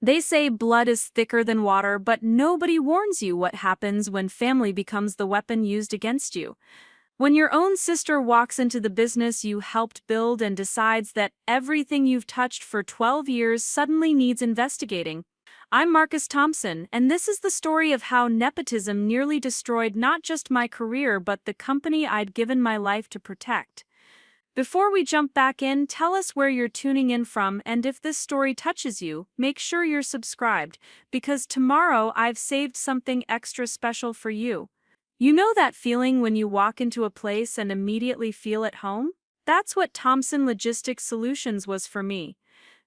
They say blood is thicker than water, but nobody warns you what happens when family becomes the weapon used against you. When your own sister walks into the business you helped build and decides that everything you've touched for 12 years suddenly needs investigating. I'm Marcus Thompson, and this is the story of how nepotism nearly destroyed not just my career but the company I'd given my life to protect. Before we jump back in, tell us where you're tuning in from, and if this story touches you, make sure you're subscribed, because tomorrow I've saved something extra special for you. You know that feeling when you walk into a place and immediately feel at home? That's what Thompson Logistics Solutions was for me.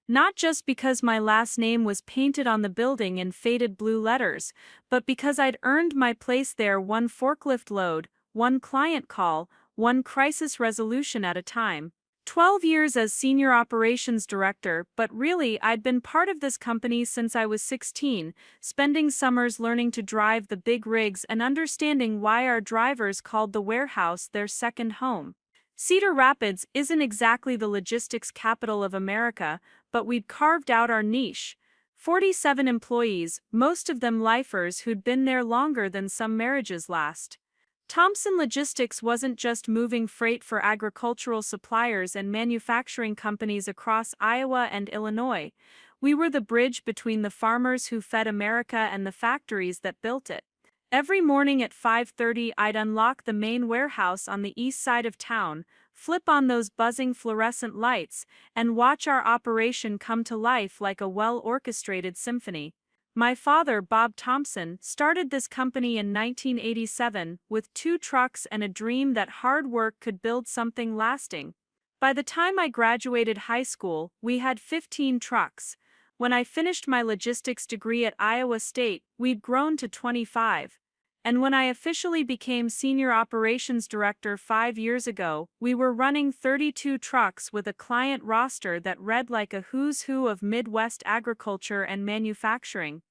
Not just because my last name was painted on the building in faded blue letters, but because I'd earned my place there one forklift load, one client call, one crisis resolution at a time. 12 years as Senior Operations Director, but really I'd been part of this company since I was 16, spending summers learning to drive the big rigs and understanding why our drivers called the warehouse their second home. Cedar Rapids isn't exactly the logistics capital of America, but we'd carved out our niche. 47 employees, most of them lifers who'd been there longer than some marriages last. Thompson Logistics wasn't just moving freight for agricultural suppliers and manufacturing companies across Iowa and Illinois. We were the bridge between the farmers who fed America and the factories that built it. Every morning at 5:30, I'd unlock the main warehouse on the east side of town, flip on those buzzing fluorescent lights, and watch our operation come to life like a well-orchestrated symphony. My father, Bob Thompson, started this company in 1987 with 2 trucks and a dream that hard work could build something lasting. By the time I graduated high school, we had 15 trucks. When I finished my logistics degree at Iowa State, we'd grown to 25. And when I officially became Senior Operations Director 5 years ago, we were running 32 trucks with a client roster that read like a who's who of Midwest agriculture and manufacturing.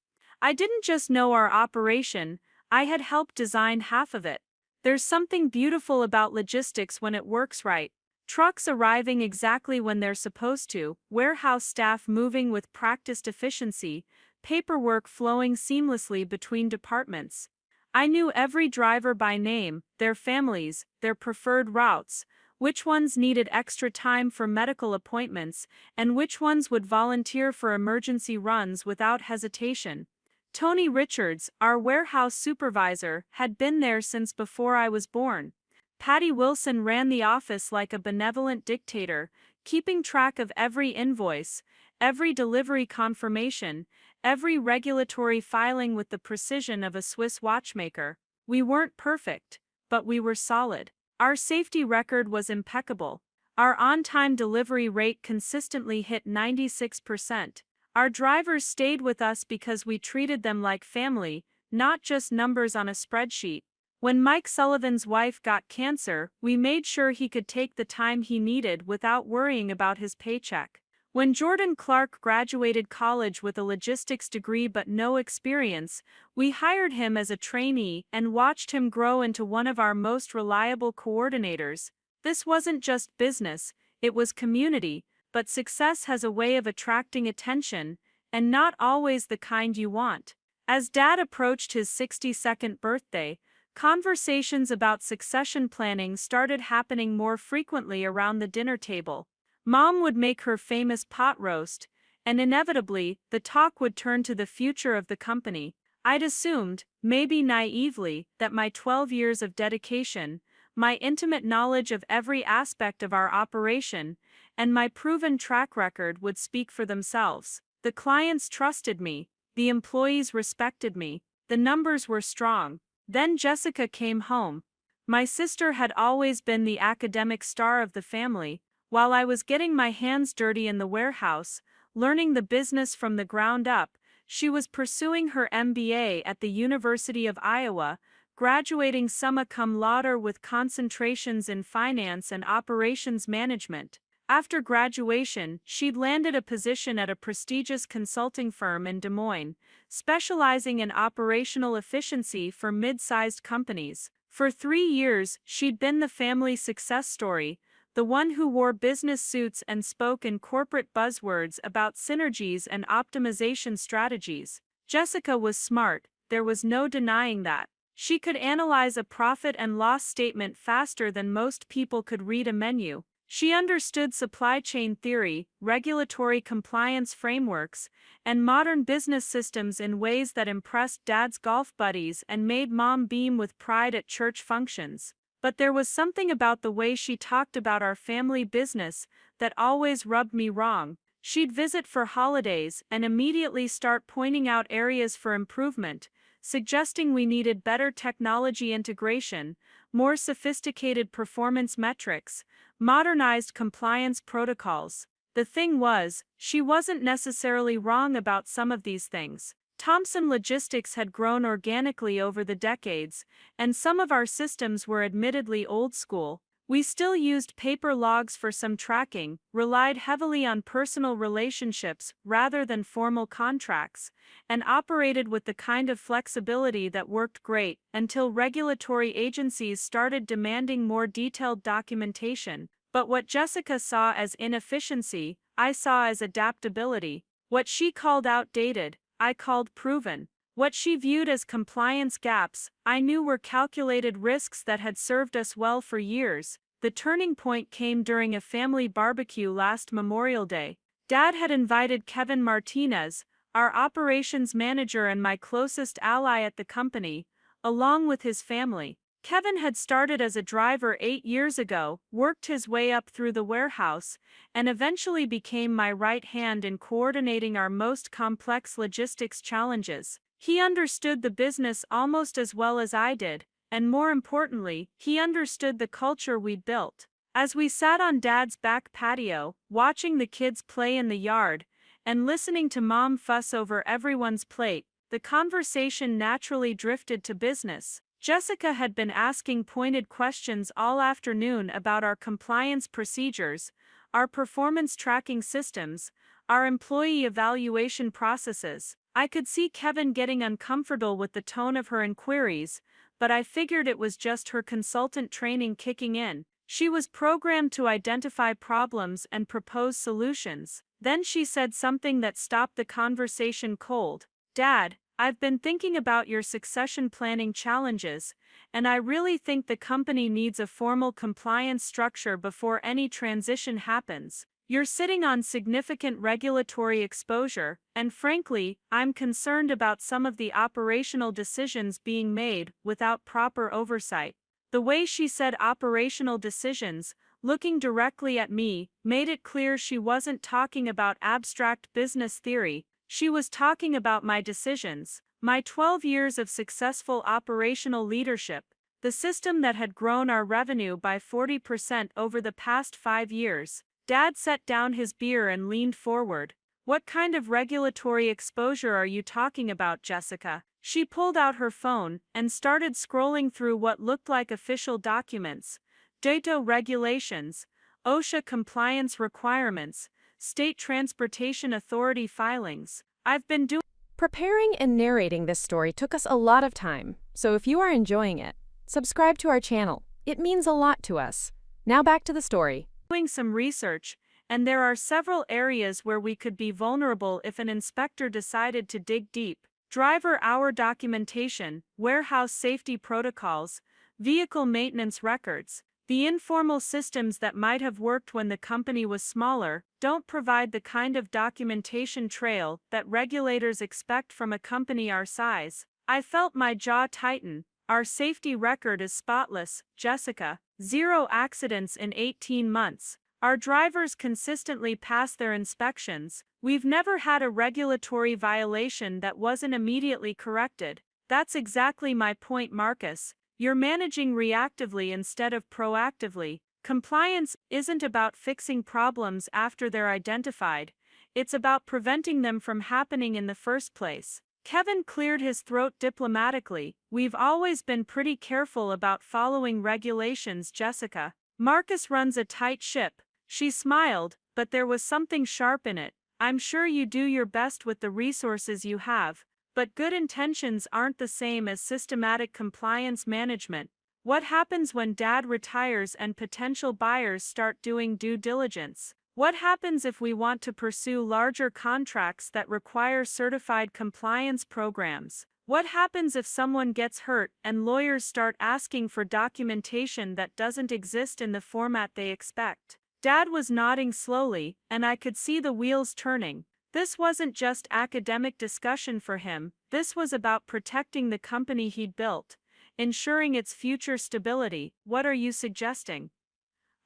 I didn't just know our operation, I had helped design half of it. There's something beautiful about logistics when it works right. Trucks arriving exactly when they're supposed to, warehouse staff moving with practiced efficiency, paperwork flowing seamlessly between departments. I knew every driver by name, their families, their preferred routes, which ones needed extra time for medical appointments, and which ones would volunteer for emergency runs without hesitation. Tony Richards, our warehouse supervisor, had been there since before I was born. Patty Wilson ran the office like a benevolent dictator, keeping track of every invoice, every delivery confirmation, every regulatory filing with the precision of a Swiss watchmaker. We weren't perfect, but we were solid. Our safety record was impeccable. Our on-time delivery rate consistently hit 96%. Our drivers stayed with us because we treated them like family, not just numbers on a spreadsheet. When Mike Sullivan's wife got cancer, we made sure he could take the time he needed without worrying about his paycheck. When Jordan Clark graduated college with a logistics degree but no experience, we hired him as a trainee and watched him grow into one of our most reliable coordinators. This wasn't just business, it was community, but success has a way of attracting attention, and not always the kind you want. As Dad approached his 62nd birthday, conversations about succession planning started happening more frequently around the dinner table. Mom would make her famous pot roast, and inevitably, the talk would turn to the future of the company. I'd assumed, maybe naively, that my 12 years of dedication, my intimate knowledge of every aspect of our operation, and my proven track record would speak for themselves. The clients trusted me, the employees respected me, the numbers were strong. Then Jessica came home. My sister had always been the academic star of the family, while I was getting my hands dirty in the warehouse, learning the business from the ground up. She was pursuing her MBA at the University of Iowa, graduating summa cum laude with concentrations in finance and operations management. After graduation, she'd landed a position at a prestigious consulting firm in Des Moines, specializing in operational efficiency for mid-sized companies. For 3 years, she'd been the family success story, the one who wore business suits and spoke in corporate buzzwords about synergies and optimization strategies. Jessica was smart, there was no denying that. She could analyze a profit and loss statement faster than most people could read a menu. She understood supply chain theory, regulatory compliance frameworks, and modern business systems in ways that impressed Dad's golf buddies and made Mom beam with pride at church functions. But there was something about the way she talked about our family business that always rubbed me wrong. She'd visit for holidays and immediately start pointing out areas for improvement, suggesting we needed better technology integration, more sophisticated performance metrics, modernized compliance protocols. The thing was, she wasn't necessarily wrong about some of these things. Thomson Logistics had grown organically over the decades, and some of our systems were admittedly old school. We still used paper logs for some tracking, relied heavily on personal relationships rather than formal contracts, and operated with the kind of flexibility that worked great until regulatory agencies started demanding more detailed documentation. But what Jessica saw as inefficiency, I saw as adaptability. What she called outdated, I called proven. What she viewed as compliance gaps, I knew were calculated risks that had served us well for years. The turning point came during a family barbecue last Memorial Day. Dad had invited Kevin Martinez, our operations manager and my closest ally at the company, along with his family. Kevin had started as a driver 8 years ago, worked his way up through the warehouse, and eventually became my right hand in coordinating our most complex logistics challenges. He understood the business almost as well as I did, and more importantly, he understood the culture we'd built. As we sat on Dad's back patio, watching the kids play in the yard, and listening to Mom fuss over everyone's plate, the conversation naturally drifted to business. Jessica had been asking pointed questions all afternoon about our compliance procedures, our performance tracking systems, our employee evaluation processes. I could see Kevin getting uncomfortable with the tone of her inquiries, but I figured it was just her consultant training kicking in. She was programmed to identify problems and propose solutions. Then she said something that stopped the conversation cold. "Dad, I've been thinking about your succession planning challenges, and I really think the company needs a formal compliance structure before any transition happens. You're sitting on significant regulatory exposure, and frankly, I'm concerned about some of the operational decisions being made without proper oversight." The way she said operational decisions, looking directly at me, made it clear she wasn't talking about abstract business theory. She was talking about my decisions, my 12 years of successful operational leadership, the system that had grown our revenue by 40% over the past 5 years. Dad set down his beer and leaned forward. "What kind of regulatory exposure are you talking about, Jessica?" She pulled out her phone and started scrolling through what looked like official documents, data regulations, OSHA compliance requirements, State Transportation Authority filings. I've been doing Preparing and narrating this story took us a lot of time, so if you are enjoying it, subscribe to our channel. It means a lot to us. Now back to the story. some research, and there are several areas where we could be vulnerable if an inspector decided to dig deep. Driver hour documentation, warehouse safety protocols, vehicle maintenance records. The informal systems that might have worked when the company was smaller don't provide the kind of documentation trail that regulators expect from a company our size. I felt my jaw tighten. Our safety record is spotless, Jessica. 0 accidents in 18 months. Our drivers consistently pass their inspections. We've never had a regulatory violation that wasn't immediately corrected. That's exactly my point, Marcus. You're managing reactively instead of proactively. Compliance isn't about fixing problems after they're identified. It's about preventing them from happening in the first place. Kevin cleared his throat diplomatically. "We've always been pretty careful about following regulations, Jessica. Marcus runs a tight ship." She smiled, but there was something sharp in it. "I'm sure you do your best with the resources you have, but good intentions aren't the same as systematic compliance management. What happens when Dad retires and potential buyers start doing due diligence? What happens if we want to pursue larger contracts that require certified compliance programs? What happens if someone gets hurt and lawyers start asking for documentation that doesn't exist in the format they expect? Dad was nodding slowly, and I could see the wheels turning. This wasn't just academic discussion for him, this was about protecting the company he'd built, ensuring its future stability. What are you suggesting?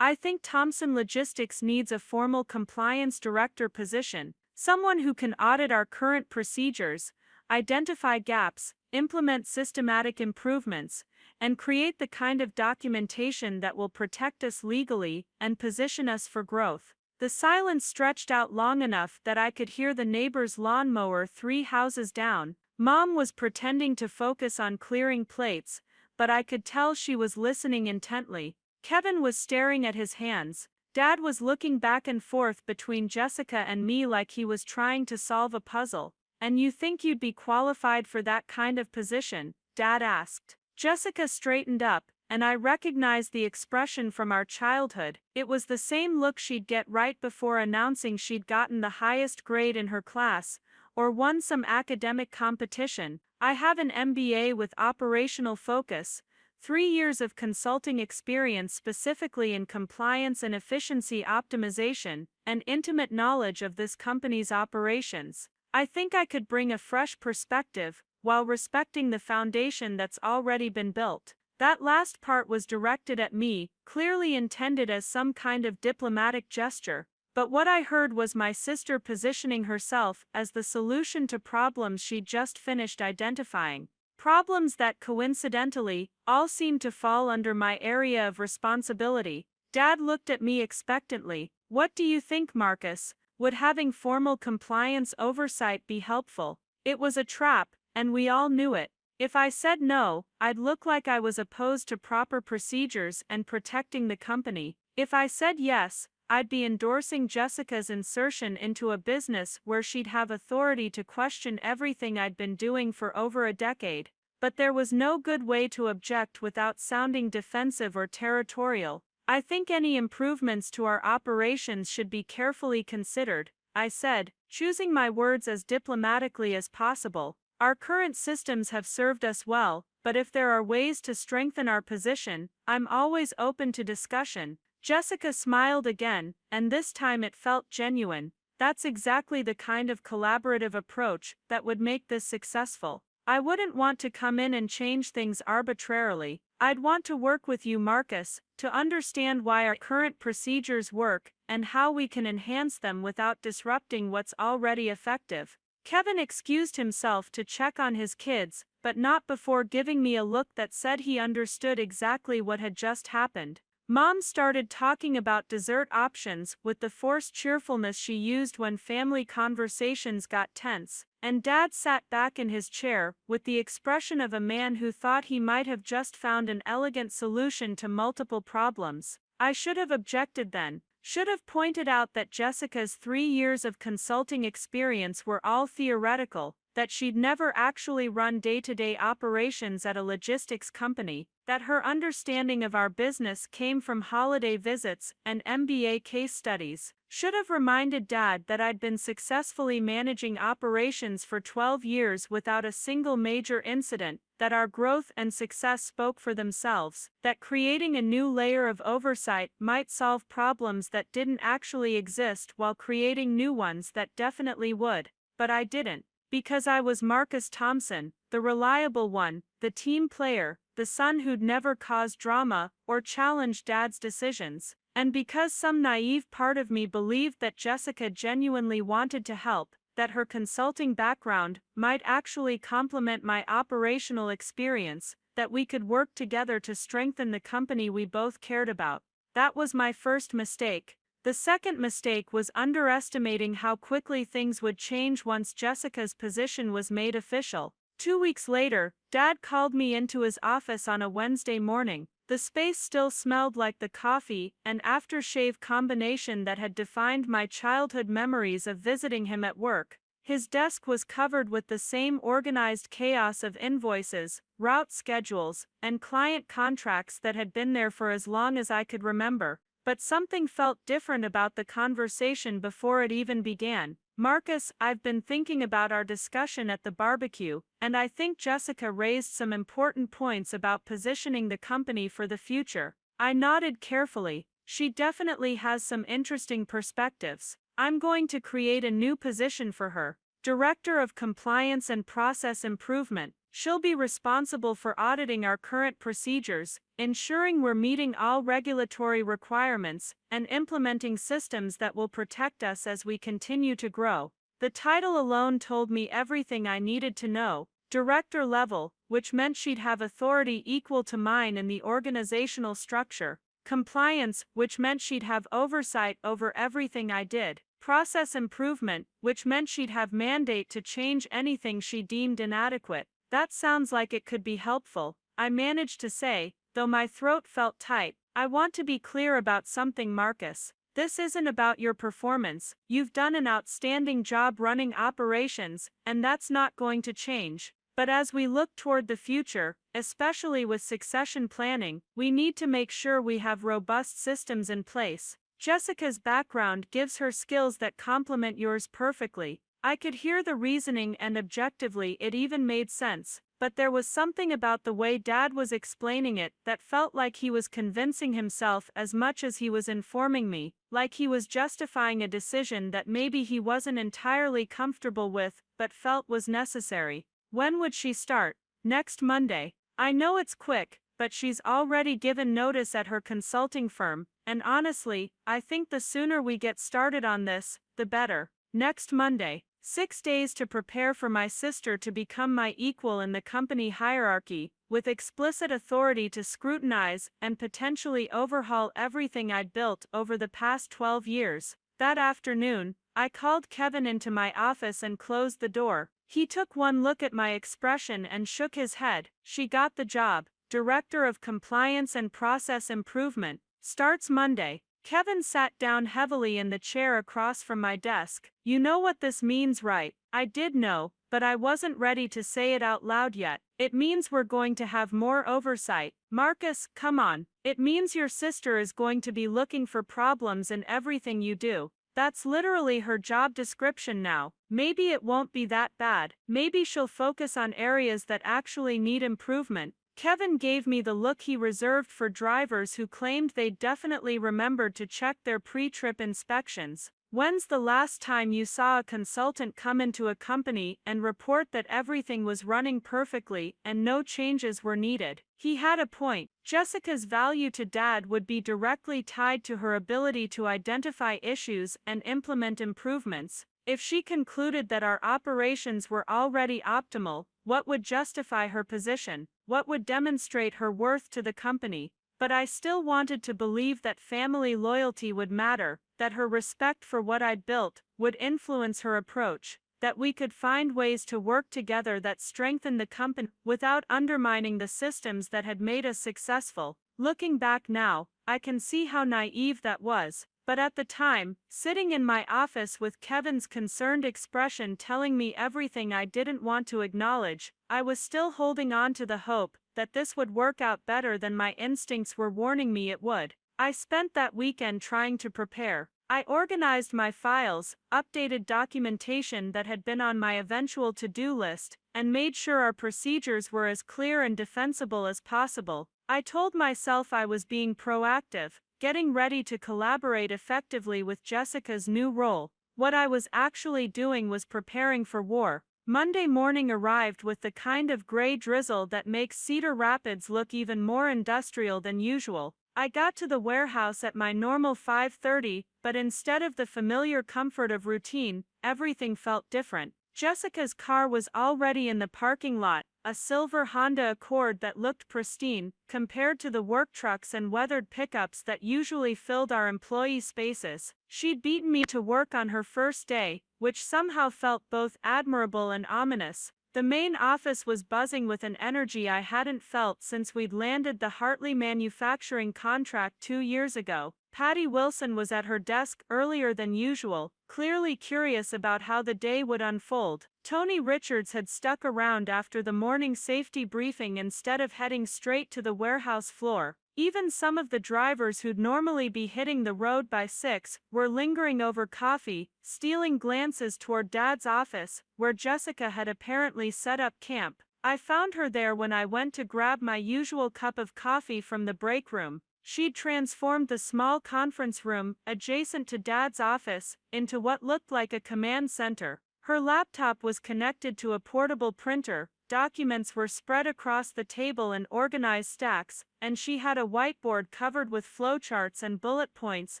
I think Thomson Logistics needs a formal compliance director position, someone who can audit our current procedures, identify gaps, implement systematic improvements, and create the kind of documentation that will protect us legally and position us for growth. The silence stretched out long enough that I could hear the neighbor's lawnmower 3 houses down. Mom was pretending to focus on clearing plates, but I could tell she was listening intently. Kevin was staring at his hands. Dad was looking back and forth between Jessica and me like he was trying to solve a puzzle. And you think you'd be qualified for that kind of position? Dad asked. Jessica straightened up, and I recognized the expression from our childhood. It was the same look she'd get right before announcing she'd gotten the highest grade in her class, or won some academic competition. I have an MBA with operational focus, 3 years of consulting experience specifically in compliance and efficiency optimization, and intimate knowledge of this company's operations. I think I could bring a fresh perspective, while respecting the foundation that's already been built. That last part was directed at me, clearly intended as some kind of diplomatic gesture, but what I heard was my sister positioning herself as the solution to problems she'd just finished identifying. Problems that coincidentally all seemed to fall under my area of responsibility. Dad looked at me expectantly. What do you think, Marcus? Would having formal compliance oversight be helpful? It was a trap, and we all knew it. If I said no, I'd look like I was opposed to proper procedures and protecting the company. If I said yes, I'd be endorsing Jessica's insertion into a business where she'd have authority to question everything I'd been doing for over a decade. But there was no good way to object without sounding defensive or territorial. I think any improvements to our operations should be carefully considered, I said, choosing my words as diplomatically as possible. Our current systems have served us well, but if there are ways to strengthen our position, I'm always open to discussion. Jessica smiled again, and this time it felt genuine. That's exactly the kind of collaborative approach that would make this successful. I wouldn't want to come in and change things arbitrarily. I'd want to work with you, Marcus, to understand why our current procedures work and how we can enhance them without disrupting what's already effective. Kevin excused himself to check on his kids, but not before giving me a look that said he understood exactly what had just happened. Mom started talking about dessert options with the forced cheerfulness she used when family conversations got tense, and Dad sat back in his chair with the expression of a man who thought he might have just found an elegant solution to multiple problems. I should have objected then, should have pointed out that Jessica's 3 years of consulting experience were all theoretical, that she'd never actually run day-to-day operations at a logistics company, that her understanding of our business came from holiday visits and MBA case studies. Should have reminded Dad that I'd been successfully managing operations for 12 years without a single major incident, that our growth and success spoke for themselves, that creating a new layer of oversight might solve problems that didn't actually exist while creating new ones that definitely would. But I didn't. Because I was Marcus Thomson, the reliable one, the team player, the son who'd never caused drama or challenged Dad's decisions, and because some naive part of me believed that Jessica genuinely wanted to help, that her consulting background might actually complement my operational experience, that we could work together to strengthen the company we both cared about. That was my first mistake. The second mistake was underestimating how quickly things would change once Jessica's position was made official. 2 weeks later, Dad called me into his office on a Wednesday morning. The space still smelled like the coffee and aftershave combination that had defined my childhood memories of visiting him at work. His desk was covered with the same organized chaos of invoices, route schedules, and client contracts that had been there for as long as I could remember. But something felt different about the conversation before it even began. "Marcus, I've been thinking about our discussion at the barbecue, and I think Jessica raised some important points about positioning the company for the future." I nodded carefully. "She definitely has some interesting perspectives. I'm going to create a new position for her, Director of Compliance and Process Improvement. She'll be responsible for auditing our current procedures, ensuring we're meeting all regulatory requirements, and implementing systems that will protect us as we continue to grow." The title alone told me everything I needed to know. Director level, which meant she'd have authority equal to mine in the organizational structure. Compliance, which meant she'd have oversight over everything I did. Process improvement, which meant she'd have mandate to change anything she deemed inadequate. "That sounds like it could be helpful," I managed to say, though my throat felt tight. "I want to be clear about something, Marcus. This isn't about your performance. You've done an outstanding job running operations, and that's not going to change. But as we look toward the future, especially with succession planning, we need to make sure we have robust systems in place. Jessica's background gives her skills that complement yours perfectly." I could hear the reasoning, and objectively it even made sense, but there was something about the way Dad was explaining it that felt like he was convincing himself as much as he was informing me, like he was justifying a decision that maybe he wasn't entirely comfortable with, but felt was necessary. "When would she start?" "Next Monday. I know it's quick, but she's already given notice at her consulting firm, and honestly, I think the sooner we get started on this, the better." Next Monday. 6 days to prepare for my sister to become my equal in the company hierarchy, with explicit authority to scrutinize and potentially overhaul everything I'd built over the past 12 years. That afternoon, I called Kevin into my office and closed the door. He took one look at my expression and shook his head. "She got the job. Director of Compliance and Process Improvement. Starts Monday." Kevin sat down heavily in the chair across from my desk. "You know what this means, right?" I did know, but I wasn't ready to say it out loud yet. "It means we're going to have more oversight." "Marcus, come on. It means your sister is going to be looking for problems in everything you do. That's literally her job description now. Maybe it won't be that bad. Maybe she'll focus on areas that actually need improvement." Kevin gave me the look he reserved for drivers who claimed they'd definitely remembered to check their pre-trip inspections. "When's the last time you saw a consultant come into a company and report that everything was running perfectly and no changes were needed?" He had a point. Jessica's value to Dad would be directly tied to her ability to identify issues and implement improvements. If she concluded that our operations were already optimal, what would justify her position? What would demonstrate her worth to the company? But I still wanted to believe that family loyalty would matter, that her respect for what I'd built would influence her approach, that we could find ways to work together that strengthened the company without undermining the systems that had made us successful. Looking back now, I can see how naive that was. But at the time, sitting in my office with Kevin's concerned expression telling me everything I didn't want to acknowledge, I was still holding on to the hope that this would work out better than my instincts were warning me it would. I spent that weekend trying to prepare. I organized my files, updated documentation that had been on my eventual to-do list, and made sure our procedures were as clear and defensible as possible. I told myself I was being proactive, getting ready to collaborate effectively with Jessica's new role. What I was actually doing was preparing for war. Monday morning arrived with the kind of gray drizzle that makes Cedar Rapids look even more industrial than usual. I got to the warehouse at my normal 5:30, but instead of the familiar comfort of routine, everything felt different. Jessica's car was already in the parking lot, a silver Honda Accord that looked pristine, compared to the work trucks and weathered pickups that usually filled our employee spaces. She'd beaten me to work on her first day, which somehow felt both admirable and ominous. The main office was buzzing with an energy I hadn't felt since we'd landed the Hartley manufacturing contract 2 years ago. Patty Wilson was at her desk earlier than usual, clearly curious about how the day would unfold. Tony Richards had stuck around after the morning safety briefing instead of heading straight to the warehouse floor. Even some of the drivers who'd normally be hitting the road by 6 were lingering over coffee, stealing glances toward Dad's office, where Jessica had apparently set up camp. I found her there when I went to grab my usual cup of coffee from the break room. She'd transformed the small conference room, adjacent to Dad's office, into what looked like a command center. Her laptop was connected to a portable printer, documents were spread across the table in organized stacks, and she had a whiteboard covered with flowcharts and bullet points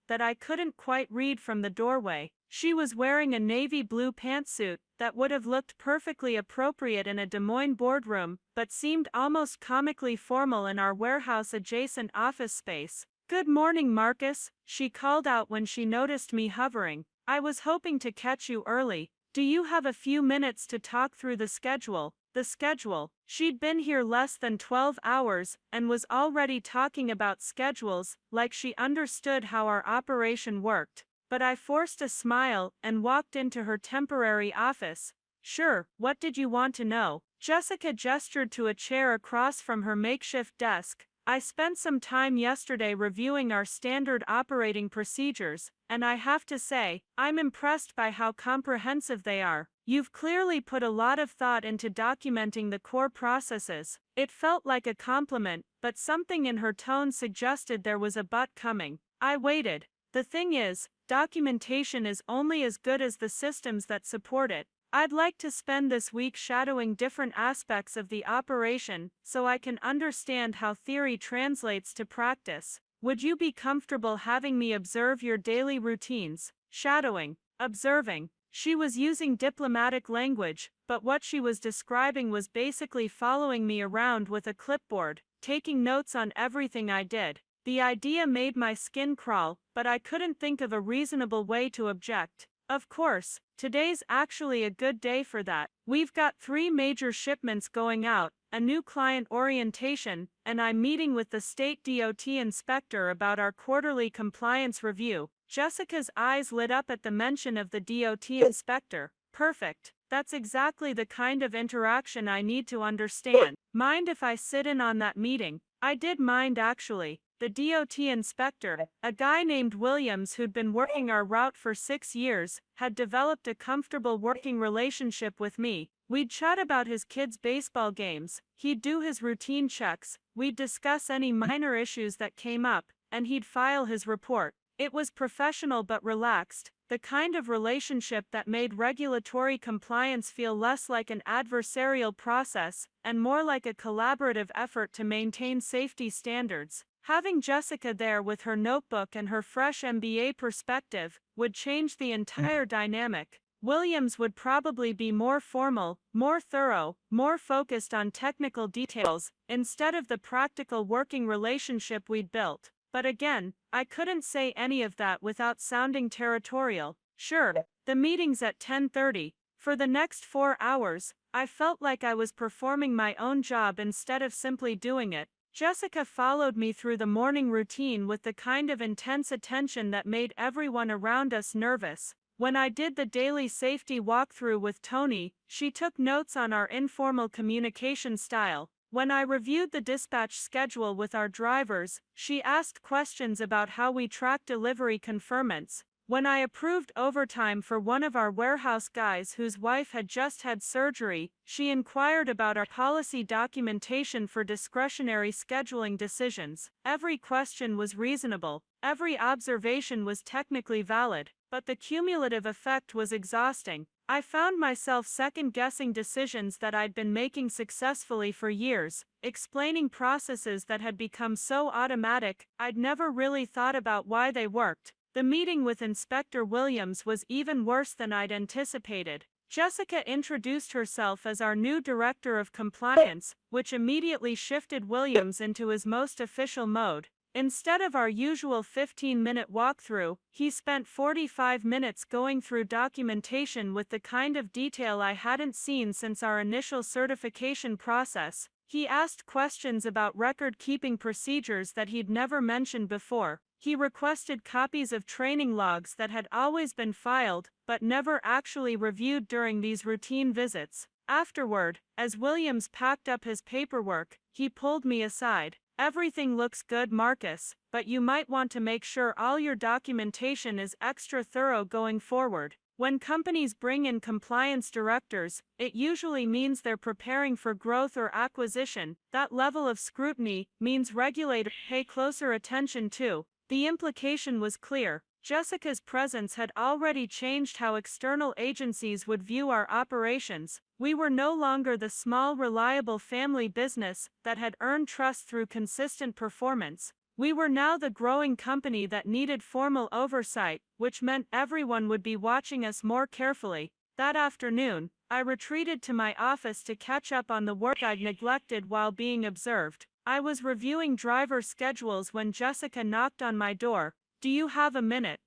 that I couldn't quite read from the doorway. She was wearing a navy blue pantsuit that would have looked perfectly appropriate in a Des Moines boardroom, but seemed almost comically formal in our warehouse-adjacent office space. "Good morning, Marcus," she called out when she noticed me hovering. "I was hoping to catch you early. Do you have a few minutes to talk through the schedule?" The schedule. She'd been here less than 12 hours and was already talking about schedules like she understood how our operation worked. But I forced a smile and walked into her temporary office. "Sure, what did you want to know?" Jessica gestured to a chair across from her makeshift desk. "I spent some time yesterday reviewing our standard operating procedures, and I have to say, I'm impressed by how comprehensive they are. You've clearly put a lot of thought into documenting the core processes." It felt like a compliment, but something in her tone suggested there was a but coming. I waited. "The thing is, documentation is only as good as the systems that support it. I'd like to spend this week shadowing different aspects of the operation so I can understand how theory translates to practice. Would you be comfortable having me observe your daily routines?" Shadowing. Observing. She was using diplomatic language, but what she was describing was basically following me around with a clipboard, taking notes on everything I did. The idea made my skin crawl, but I couldn't think of a reasonable way to object. "Of course, today's actually a good day for that. We've got 3 major shipments going out, a new client orientation, and I'm meeting with the state DOT inspector about our quarterly compliance review." Jessica's eyes lit up at the mention of the DOT inspector. "Perfect. That's exactly the kind of interaction I need to understand. Mind if I sit in on that meeting?" I did mind actually. The DOT inspector, a guy named Williams who'd been working our route for 6 years, had developed a comfortable working relationship with me. We'd chat about his kids' baseball games, he'd do his routine checks, we'd discuss any minor issues that came up, and he'd file his report. It was professional but relaxed, the kind of relationship that made regulatory compliance feel less like an adversarial process and more like a collaborative effort to maintain safety standards. Having Jessica there with her notebook and her fresh MBA perspective would change the entire dynamic. Williams would probably be more formal, more thorough, more focused on technical details, instead of the practical working relationship we'd built. But again, I couldn't say any of that without sounding territorial. "Sure, the meeting's at 10:30. For the next 4 hours, I felt like I was performing my own job instead of simply doing it. Jessica followed me through the morning routine with the kind of intense attention that made everyone around us nervous. When I did the daily safety walkthrough with Tony, she took notes on our informal communication style. When I reviewed the dispatch schedule with our drivers, she asked questions about how we track delivery confirmants. When I approved overtime for one of our warehouse guys whose wife had just had surgery, she inquired about our policy documentation for discretionary scheduling decisions. Every question was reasonable, every observation was technically valid, but the cumulative effect was exhausting. I found myself second-guessing decisions that I'd been making successfully for years, explaining processes that had become so automatic I'd never really thought about why they worked. The meeting with Inspector Williams was even worse than I'd anticipated. Jessica introduced herself as our new Director of Compliance, which immediately shifted Williams into his most official mode. Instead of our usual 15-minute walkthrough, he spent 45 minutes going through documentation with the kind of detail I hadn't seen since our initial certification process. He asked questions about record-keeping procedures that he'd never mentioned before. He requested copies of training logs that had always been filed, but never actually reviewed during these routine visits. Afterward, as Williams packed up his paperwork, he pulled me aside. "Everything looks good, Marcus, but you might want to make sure all your documentation is extra thorough going forward. When companies bring in compliance directors, it usually means they're preparing for growth or acquisition. That level of scrutiny means regulators pay closer attention to." The implication was clear. Jessica's presence had already changed how external agencies would view our operations. We were no longer the small, reliable family business that had earned trust through consistent performance. We were now the growing company that needed formal oversight, which meant everyone would be watching us more carefully. That afternoon, I retreated to my office to catch up on the work I'd neglected while being observed. I was reviewing driver schedules when Jessica knocked on my door. "Do you have a minute?"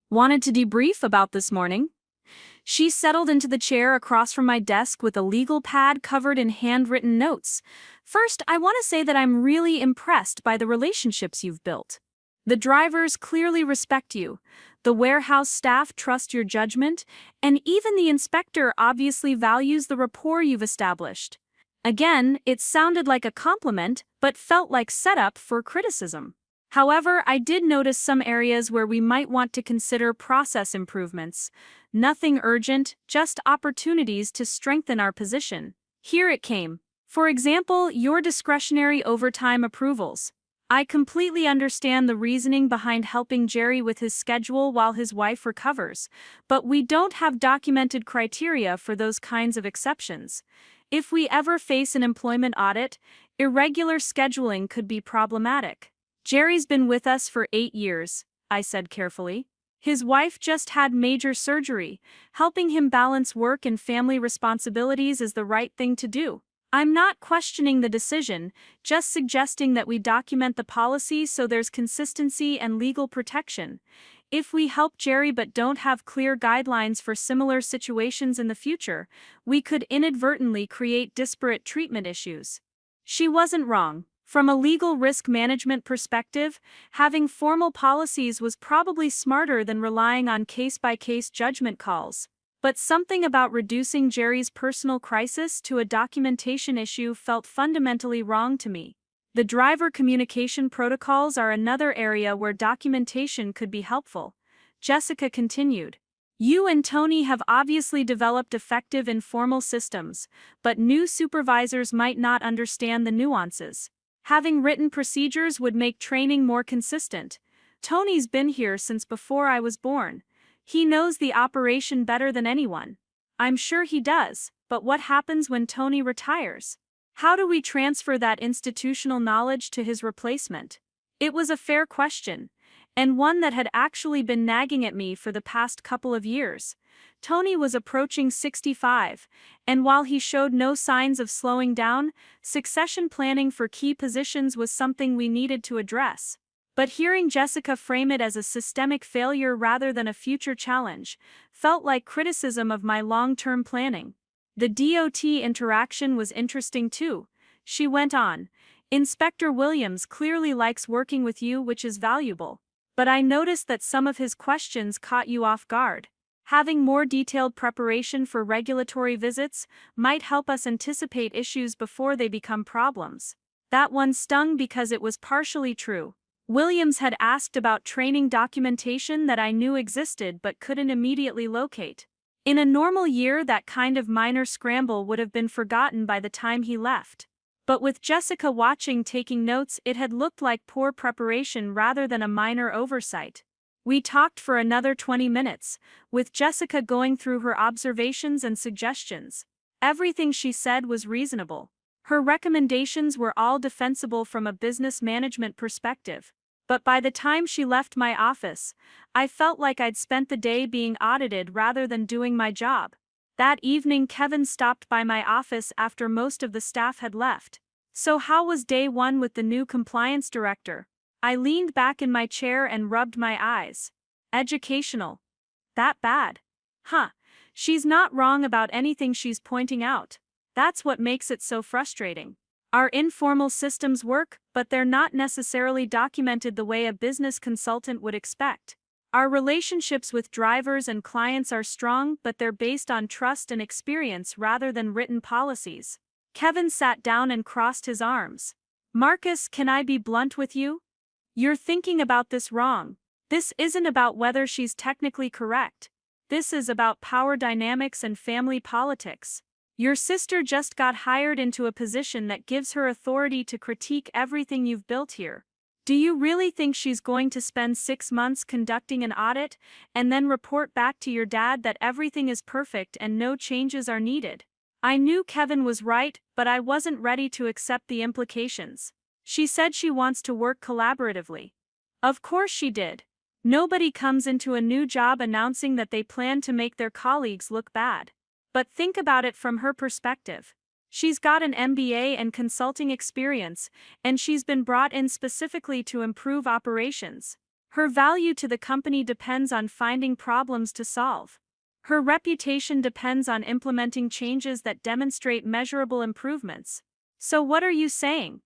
Wanted to debrief about this morning? She settled into the chair across from my desk with a legal pad covered in handwritten notes. "First, I want to say that I'm really impressed by the relationships you've built. The drivers clearly respect you, the warehouse staff trust your judgment, and even the inspector obviously values the rapport you've established." Again, it sounded like a compliment, but felt like setup for criticism. However, I did notice some areas where we might want to consider process improvements. Nothing urgent, just opportunities to strengthen our position. Here it came. For example, your discretionary overtime approvals. I completely understand the reasoning behind helping Jerry with his schedule while his wife recovers, but we don't have documented criteria for those kinds of exceptions. If we ever face an employment audit, irregular scheduling could be problematic. "Jerry's been with us for 8 years, I said carefully. His wife just had major surgery. Helping him balance work and family responsibilities is the right thing to do. I'm not questioning the decision, just suggesting that we document the policy so there's consistency and legal protection. If we help Jerry but don't have clear guidelines for similar situations in the future, we could inadvertently create disparate treatment issues." She wasn't wrong. From a legal risk management perspective, having formal policies was probably smarter than relying on case-by-case judgment calls. But something about reducing Jerry's personal crisis to a documentation issue felt fundamentally wrong to me. The driver communication protocols are another area where documentation could be helpful. Jessica continued. "You and Tony have obviously developed effective informal systems, but new supervisors might not understand the nuances. Having written procedures would make training more consistent. Tony's been here since before I was born. He knows the operation better than anyone." "I'm sure he does, but what happens when Tony retires? How do we transfer that institutional knowledge to his replacement?" It was a fair question, and one that had actually been nagging at me for the past couple of years. Tony was approaching 65, and while he showed no signs of slowing down, succession planning for key positions was something we needed to address. But hearing Jessica frame it as a systemic failure rather than a future challenge felt like criticism of my long-term planning. The DOT interaction was interesting too. She went on. "Inspector Williams clearly likes working with you, which is valuable. But I noticed that some of his questions caught you off guard. Having more detailed preparation for regulatory visits might help us anticipate issues before they become problems." That one stung because it was partially true. Williams had asked about training documentation that I knew existed but couldn't immediately locate. In a normal year, that kind of minor scramble would have been forgotten by the time he left. But with Jessica watching, taking notes, it had looked like poor preparation rather than a minor oversight. We talked for another 20 minutes, with Jessica going through her observations and suggestions. Everything she said was reasonable. Her recommendations were all defensible from a business management perspective. But by the time she left my office, I felt like I'd spent the day being audited rather than doing my job. That evening, Kevin stopped by my office after most of the staff had left. "So how was day one with the new compliance director?" I leaned back in my chair and rubbed my eyes. Educational. That bad? Huh. She's not wrong about anything she's pointing out. That's what makes it so frustrating. Our informal systems work, but they're not necessarily documented the way a business consultant would expect. Our relationships with drivers and clients are strong, but they're based on trust and experience rather than written policies. Kevin sat down and crossed his arms. Marcus, can I be blunt with you? You're thinking about this wrong. This isn't about whether she's technically correct. This is about power dynamics and family politics. Your sister just got hired into a position that gives her authority to critique everything you've built here. Do you really think she's going to spend 6 months conducting an audit and then report back to your dad that everything is perfect and no changes are needed? I knew Kevin was right, but I wasn't ready to accept the implications. She said she wants to work collaboratively. Of course she did. Nobody comes into a new job announcing that they plan to make their colleagues look bad. But think about it from her perspective. She's got an MBA and consulting experience, and she's been brought in specifically to improve operations. Her value to the company depends on finding problems to solve. Her reputation depends on implementing changes that demonstrate measurable improvements. So what are you saying?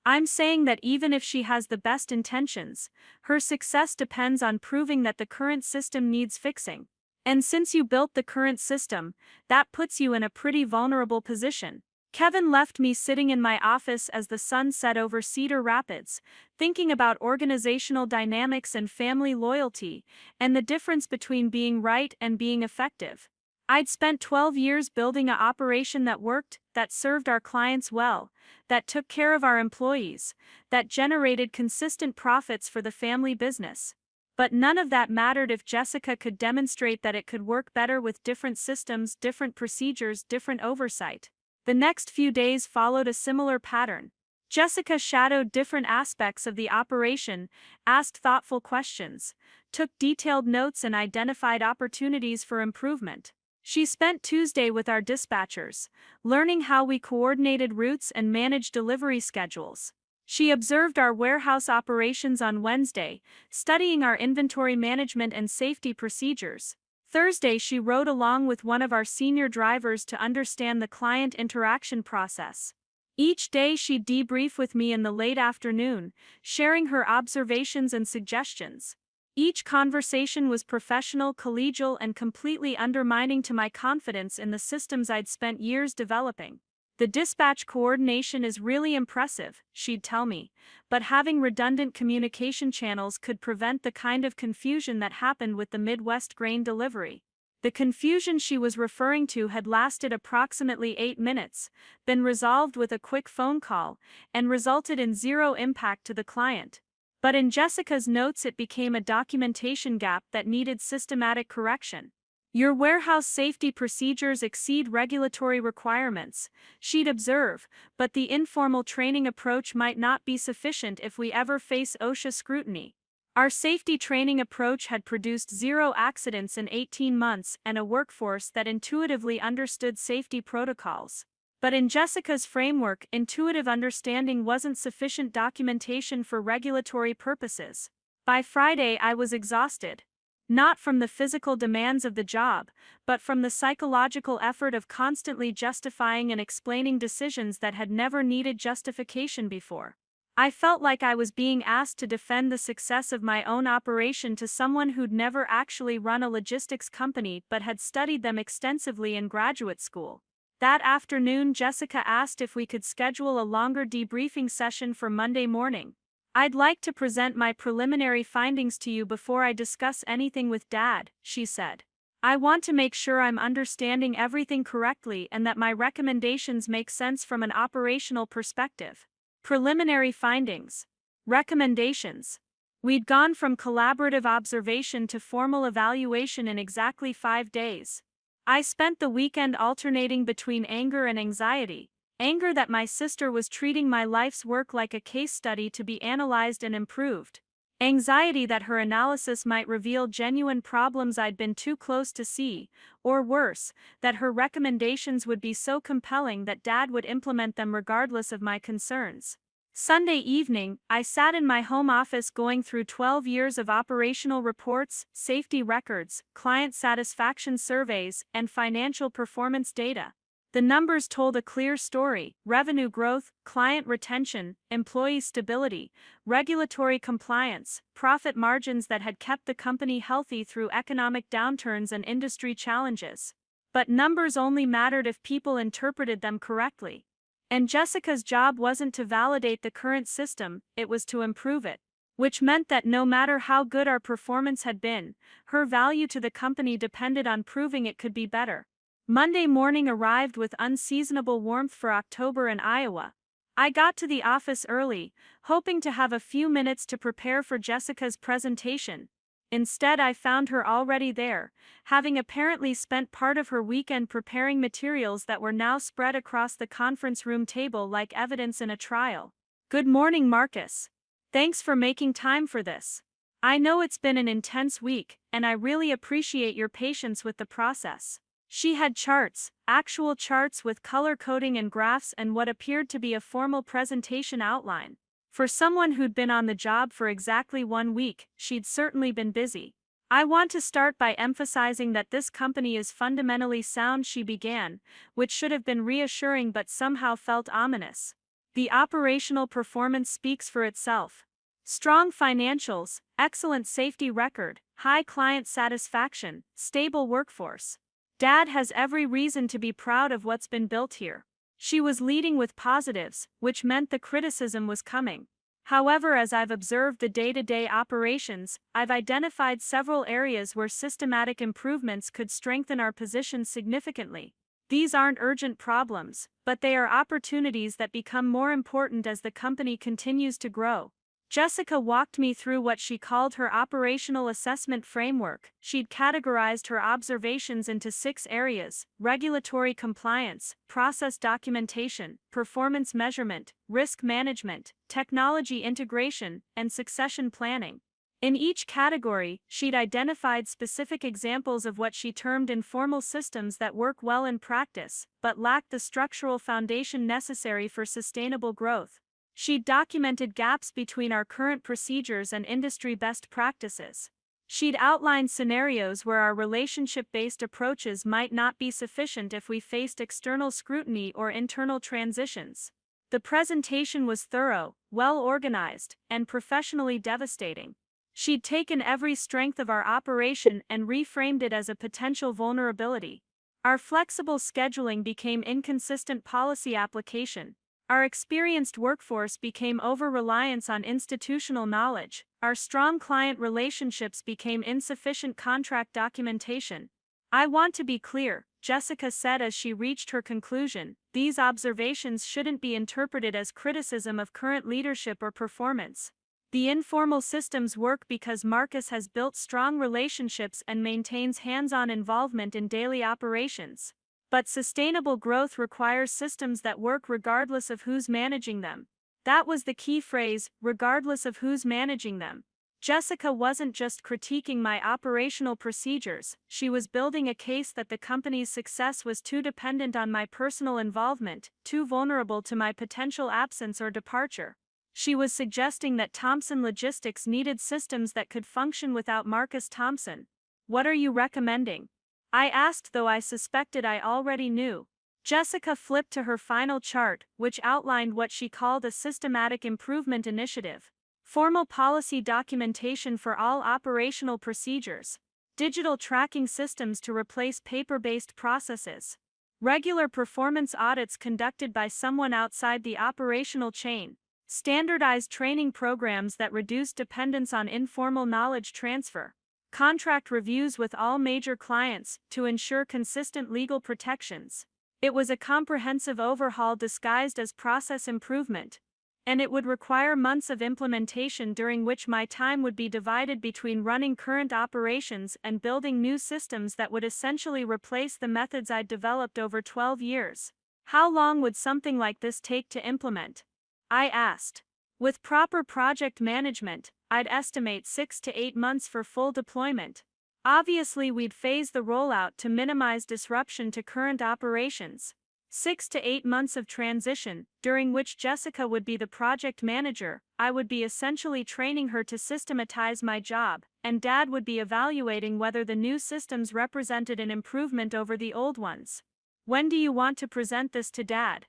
I'm saying that even if she has the best intentions, her success depends on proving that the current system needs fixing. And since you built the current system, that puts you in a pretty vulnerable position. Kevin left me sitting in my office as the sun set over Cedar Rapids, thinking about organizational dynamics and family loyalty, and the difference between being right and being effective. I'd spent 12 years building an operation that worked, that served our clients well, that took care of our employees, that generated consistent profits for the family business. But none of that mattered if Jessica could demonstrate that it could work better with different systems, different procedures, different oversight. The next few days followed a similar pattern. Jessica shadowed different aspects of the operation, asked thoughtful questions, took detailed notes and identified opportunities for improvement. She spent Tuesday with our dispatchers, learning how we coordinated routes and managed delivery schedules. She observed our warehouse operations on Wednesday, studying our inventory management and safety procedures. Thursday, she rode along with one of our senior drivers to understand the client interaction process. Each day, she'd debrief with me in the late afternoon, sharing her observations and suggestions. Each conversation was professional, collegial, and completely undermining to my confidence in the systems I'd spent years developing. The dispatch coordination is really impressive, she'd tell me, but having redundant communication channels could prevent the kind of confusion that happened with the Midwest grain delivery. The confusion she was referring to had lasted approximately 8 minutes, been resolved with a quick phone call, and resulted in zero impact to the client. But in Jessica's notes, it became a documentation gap that needed systematic correction. Your warehouse safety procedures exceed regulatory requirements, she'd observe, but the informal training approach might not be sufficient if we ever face OSHA scrutiny. Our safety training approach had produced 0 accidents in 18 months and a workforce that intuitively understood safety protocols. But in Jessica's framework, intuitive understanding wasn't sufficient documentation for regulatory purposes. By Friday, I was exhausted. Not from the physical demands of the job, but from the psychological effort of constantly justifying and explaining decisions that had never needed justification before. I felt like I was being asked to defend the success of my own operation to someone who'd never actually run a logistics company but had studied them extensively in graduate school. That afternoon, Jessica asked if we could schedule a longer debriefing session for Monday morning. I'd like to present my preliminary findings to you before I discuss anything with Dad, she said. I want to make sure I'm understanding everything correctly and that my recommendations make sense from an operational perspective. Preliminary findings. Recommendations. We'd gone from collaborative observation to formal evaluation in exactly 5 days. I spent the weekend alternating between anger and anxiety. Anger that my sister was treating my life's work like a case study to be analyzed and improved. Anxiety that her analysis might reveal genuine problems I'd been too close to see, or worse, that her recommendations would be so compelling that Dad would implement them regardless of my concerns. Sunday evening, I sat in my home office going through 12 years of operational reports, safety records, client satisfaction surveys, and financial performance data. The numbers told a clear story: revenue growth, client retention, employee stability, regulatory compliance, profit margins that had kept the company healthy through economic downturns and industry challenges. But numbers only mattered if people interpreted them correctly. And Jessica's job wasn't to validate the current system, it was to improve it. Which meant that no matter how good our performance had been, her value to the company depended on proving it could be better. Monday morning arrived with unseasonable warmth for October in Iowa. I got to the office early, hoping to have a few minutes to prepare for Jessica's presentation. Instead, I found her already there, having apparently spent part of her weekend preparing materials that were now spread across the conference room table like evidence in a trial. "Good morning, Marcus. Thanks for making time for this. I know it's been an intense week, and I really appreciate your patience with the process." She had charts, actual charts with color coding and graphs and what appeared to be a formal presentation outline. For someone who'd been on the job for exactly 1 week, she'd certainly been busy. "I want to start by emphasizing that this company is fundamentally sound," she began, which should have been reassuring but somehow felt ominous. "The operational performance speaks for itself. Strong financials, excellent safety record, high client satisfaction, stable workforce. Dad has every reason to be proud of what's been built here." She was leading with positives, which meant the criticism was coming. However, as I've observed the day-to-day operations, I've identified several areas where systematic improvements could strengthen our position significantly. These aren't urgent problems, but they are opportunities that become more important as the company continues to grow. Jessica walked me through what she called her operational assessment framework. She'd categorized her observations into 6 areas: regulatory compliance, process documentation, performance measurement, risk management, technology integration, and succession planning. In each category, she'd identified specific examples of what she termed informal systems that work well in practice, but lack the structural foundation necessary for sustainable growth. She'd documented gaps between our current procedures and industry best practices. She'd outlined scenarios where our relationship-based approaches might not be sufficient if we faced external scrutiny or internal transitions. The presentation was thorough, well-organized, and professionally devastating. She'd taken every strength of our operation and reframed it as a potential vulnerability. Our flexible scheduling became inconsistent policy application. Our experienced workforce became over-reliance on institutional knowledge. Our strong client relationships became insufficient contract documentation. "I want to be clear," Jessica said as she reached her conclusion. "These observations shouldn't be interpreted as criticism of current leadership or performance. The informal systems work because Marcus has built strong relationships and maintains hands-on involvement in daily operations. But sustainable growth requires systems that work regardless of who's managing them." That was the key phrase, regardless of who's managing them. Jessica wasn't just critiquing my operational procedures, she was building a case that the company's success was too dependent on my personal involvement, too vulnerable to my potential absence or departure. She was suggesting that Thompson Logistics needed systems that could function without Marcus Thompson. "What are you recommending?" I asked, though I suspected I already knew. Jessica flipped to her final chart, which outlined what she called a systematic improvement initiative. Formal policy documentation for all operational procedures. Digital tracking systems to replace paper-based processes. Regular performance audits conducted by someone outside the operational chain. Standardized training programs that reduce dependence on informal knowledge transfer. Contract reviews with all major clients to ensure consistent legal protections. It was a comprehensive overhaul disguised as process improvement. And it would require months of implementation, during which my time would be divided between running current operations and building new systems that would essentially replace the methods I'd developed over 12 years. "How long would something like this take to implement?" I asked. "With proper project management, I'd estimate 6 to 8 months for full deployment. Obviously, we'd phase the rollout to minimize disruption to current operations." 6 to 8 months of transition, during which Jessica would be the project manager. I would be essentially training her to systematize my job, and Dad would be evaluating whether the new systems represented an improvement over the old ones. When do you want to present this to Dad?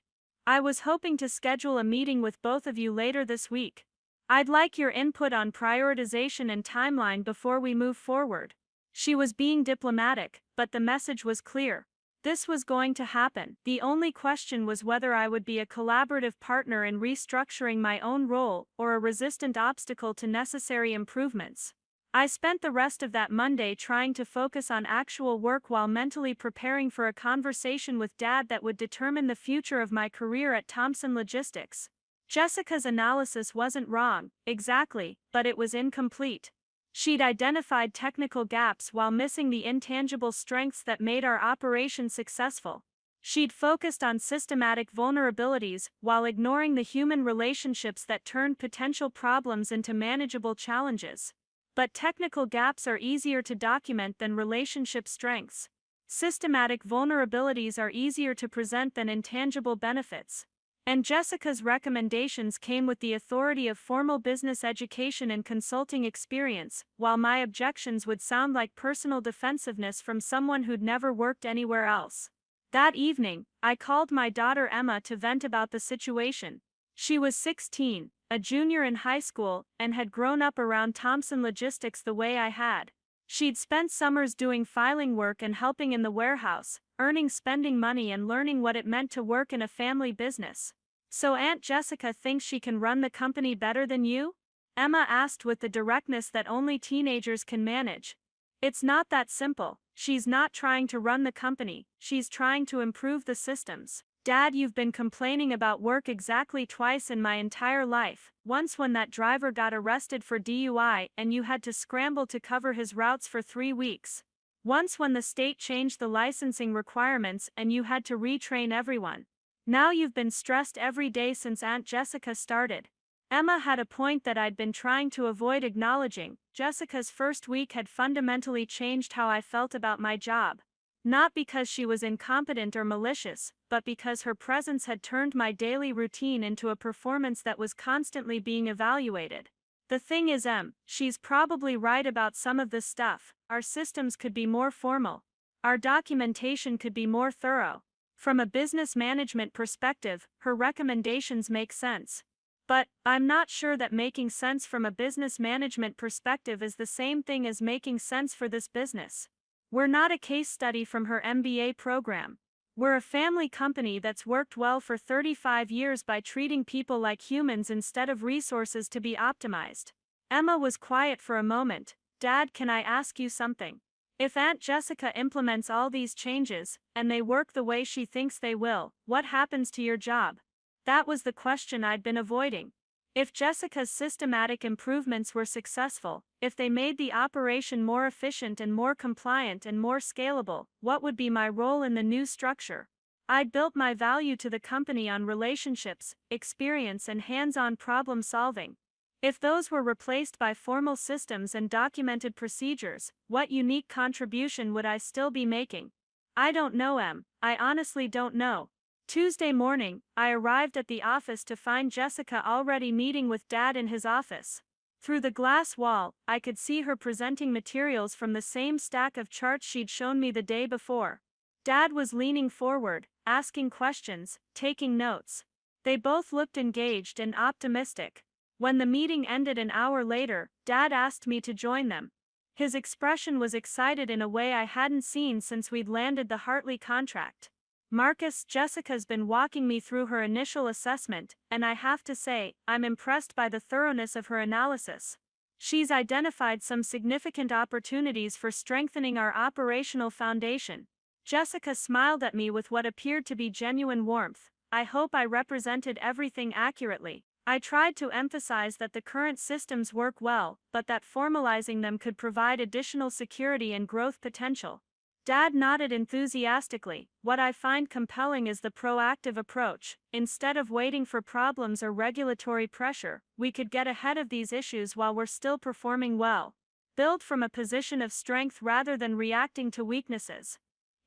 I was hoping to schedule a meeting with both of you later this week. I'd like your input on prioritization and timeline before we move forward. She was being diplomatic, but the message was clear. This was going to happen. The only question was whether I would be a collaborative partner in restructuring my own role or a resistant obstacle to necessary improvements. I spent the rest of that Monday trying to focus on actual work while mentally preparing for a conversation with Dad that would determine the future of my career at Thomson Logistics. Jessica's analysis wasn't wrong, exactly, but it was incomplete. She'd identified technical gaps while missing the intangible strengths that made our operation successful. She'd focused on systematic vulnerabilities while ignoring the human relationships that turned potential problems into manageable challenges. But technical gaps are easier to document than relationship strengths. Systematic vulnerabilities are easier to present than intangible benefits. And Jessica's recommendations came with the authority of formal business education and consulting experience, while my objections would sound like personal defensiveness from someone who'd never worked anywhere else. That evening, I called my daughter Emma to vent about the situation. She was 16, a junior in high school, and had grown up around Thomson Logistics the way I had. She'd spent summers doing filing work and helping in the warehouse, earning spending money and learning what it meant to work in a family business. So Aunt Jessica thinks she can run the company better than you? Emma asked with the directness that only teenagers can manage. It's not that simple. She's not trying to run the company, she's trying to improve the systems. Dad, you've been complaining about work exactly twice in my entire life, once when that driver got arrested for DUI and you had to scramble to cover his routes for 3 weeks. Once when the state changed the licensing requirements and you had to retrain everyone. Now you've been stressed every day since Aunt Jessica started. Emma had a point that I'd been trying to avoid acknowledging. Jessica's first week had fundamentally changed how I felt about my job. Not because she was incompetent or malicious, but because her presence had turned my daily routine into a performance that was constantly being evaluated. The thing is, she's probably right about some of this stuff. Our systems could be more formal. Our documentation could be more thorough. From a business management perspective, her recommendations make sense. But I'm not sure that making sense from a business management perspective is the same thing as making sense for this business. We're not a case study from her MBA program. We're a family company that's worked well for 35 years by treating people like humans instead of resources to be optimized. Emma was quiet for a moment. Dad, can I ask you something? If Aunt Jessica implements all these changes, and they work the way she thinks they will, what happens to your job? That was the question I'd been avoiding. If Jessica's systematic improvements were successful, if they made the operation more efficient and more compliant and more scalable, what would be my role in the new structure? I'd built my value to the company on relationships, experience and hands-on problem solving. If those were replaced by formal systems and documented procedures, what unique contribution would I still be making? I don't know, I honestly don't know. Tuesday morning, I arrived at the office to find Jessica already meeting with Dad in his office. Through the glass wall, I could see her presenting materials from the same stack of charts she'd shown me the day before. Dad was leaning forward, asking questions, taking notes. They both looked engaged and optimistic. When the meeting ended an hour later, Dad asked me to join them. His expression was excited in a way I hadn't seen since we'd landed the Hartley contract. Marcus, Jessica's been walking me through her initial assessment, and I have to say, I'm impressed by the thoroughness of her analysis. She's identified some significant opportunities for strengthening our operational foundation. Jessica smiled at me with what appeared to be genuine warmth. I hope I represented everything accurately. I tried to emphasize that the current systems work well, but that formalizing them could provide additional security and growth potential. Dad nodded enthusiastically. What I find compelling is the proactive approach. Instead of waiting for problems or regulatory pressure, we could get ahead of these issues while we're still performing well. Build from a position of strength rather than reacting to weaknesses.